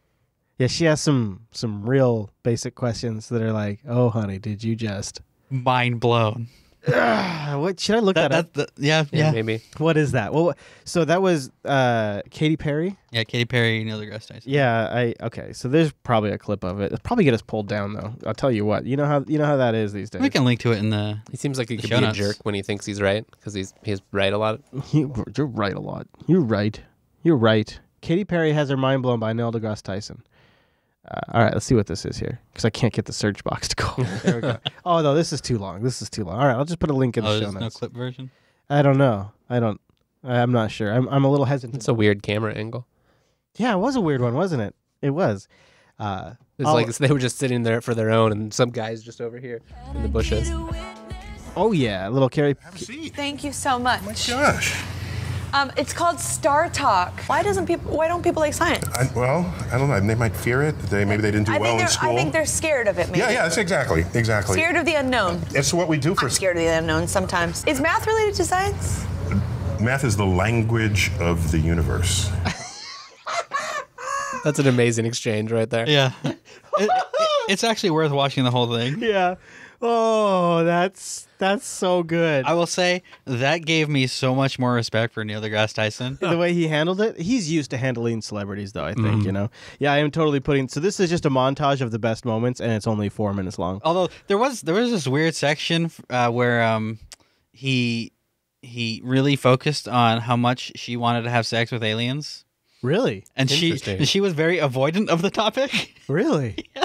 Yeah, she has some real basic questions that are like, oh, honey, did you just... Mind blown. What should I look that up? Yeah, maybe. What is that? Well, so that was Katy Perry. Yeah, Katy Perry, Neil deGrasse Tyson. Yeah, okay. So there's probably a clip of it. It'll probably get us pulled down though. I'll tell you what. You know how that is these days. We can link to it in the. He seems like he could show be notes. a jerk when he thinks he's right because he's right a lot. You're right a lot. You're right. Katy Perry has her mind blown by Neil deGrasse Tyson. All right, let's see what this is here because I can't get the search box to go. There we go. Oh no, this is too long. All right, I'll just put a link in the show There's notes. no clip version. I don't know. I'm not sure. I'm a little hesitant. It's a weird camera angle. Yeah, it was a weird one, wasn't it? It was. It's like they were just sitting there for their own, and some guy's just over here in the bushes. Oh yeah, little Carrie. Thank you so much. Oh my gosh. It's called Star Talk. Why don't people like science? I don't know. They might fear it. Maybe they didn't do well in school. I think they're scared of it, maybe. Yeah, that's exactly. Scared of the unknown. It's what we do for. I'm scared of the unknown sometimes. Is math related to science? Math is the language of the universe. That's an amazing exchange right there. Yeah. It's actually worth watching the whole thing. Yeah. Oh, that's so good. I will say that gave me so much more respect for Neil deGrasse Tyson. The way he handled it, he's used to handling celebrities, though. I think Yeah, I am totally putting. So this is just a montage of the best moments, and it's only 4 minutes long. Although there was this weird section where he really focused on how much she wanted to have sex with aliens. Really? And she was very avoidant of the topic. Really? Yeah.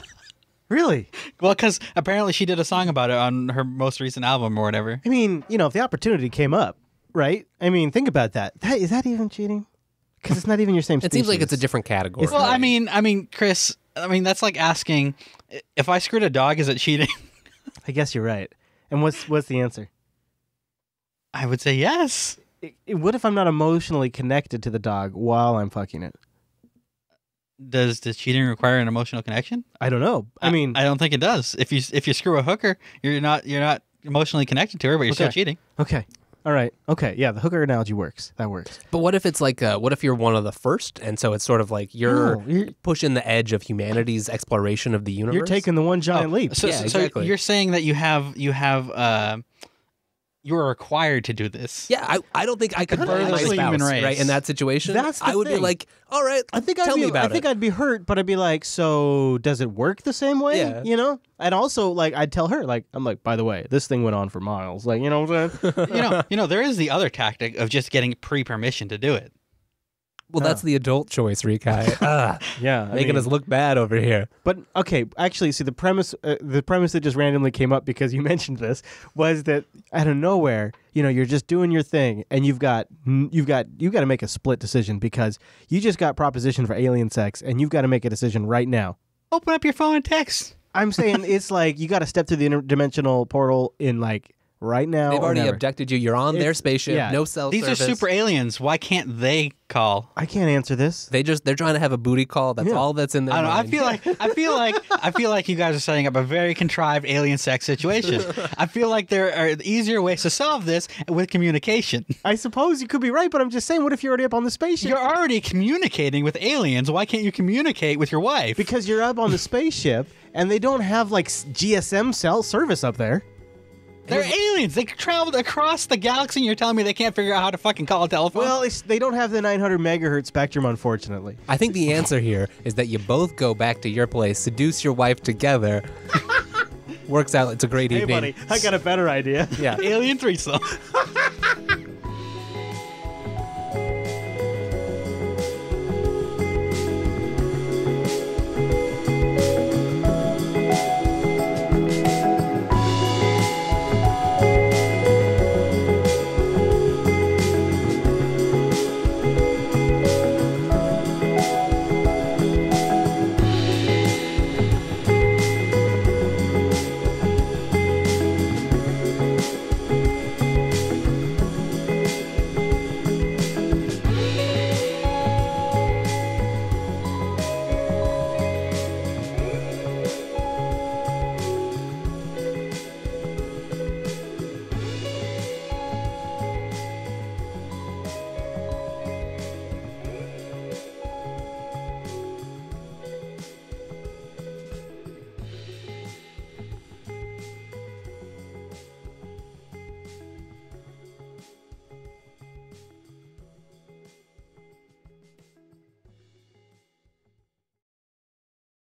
Really? Well, because apparently she did a song about it on her most recent album or whatever. I mean, if the opportunity came up, right? I mean, think about that. Is that even cheating? Because it's not even your same species. It seems like it's a different category. Well, I mean, Chris, that's like asking, if I screwed a dog, is it cheating? I guess you're right. And what's the answer? I would say yes. What if I'm not emotionally connected to the dog while I'm fucking it? Does cheating require an emotional connection? I don't know. I mean, I don't think it does. If you screw a hooker, you're not emotionally connected to her, but you're still cheating. Okay. All right. Okay. Yeah, the hooker analogy works. That works. But what if it's like, what if you're one of the first, and so it's sort of like you're pushing the edge of humanity's exploration of the universe? You're taking the one giant leap. So, yeah, exactly. So you're saying that you're required to do this. Yeah, I don't think I could further my the spouse, human race. right, in that situation. That's the I would thing. be like, all right, tell me about it. I think I'd be hurt, but I'd be like, so does it work the same way? Yeah. And also, like, I'd tell her, like, I'm like, by the way, this thing went on for miles. Like, you know what I'm saying? There is the other tactic of just getting pre-permission to do it. Well, that's the adult choice, Rikai. Yeah, making us look bad over here. But okay, actually, see the premise that just randomly came up because you mentioned this was that out of nowhere, you're just doing your thing, and you've got to make a split decision because you just got propositioned for alien sex, and you've got to make a decision right now. Open up your phone and text. I'm saying it's like you got to step through the interdimensional portal in like right now. They've already never. abducted you. You're on their spaceship. Yeah. No cell These service. are super aliens. Why can't they call? I can't answer this. They're trying to have a booty call. That's all that's in their I don't know. mind. I feel like you guys are setting up a very contrived alien sex situation. I feel like there are easier ways to solve this with communication. I suppose you could be right, but I'm just saying, what if you're already up on the spaceship? You're already communicating with aliens. Why can't you communicate with your wife? Because you're up on the spaceship, and they don't have like GSM cell service up there. They're aliens. They traveled across the galaxy, and you're telling me they can't figure out how to fucking call a telephone? Well, they don't have the 900 megahertz spectrum, unfortunately. I think the answer here is that you both go back to your place, seduce your wife together. Works out. It's a great evening. Hey, buddy, I got a better idea. Yeah. Alien threesome.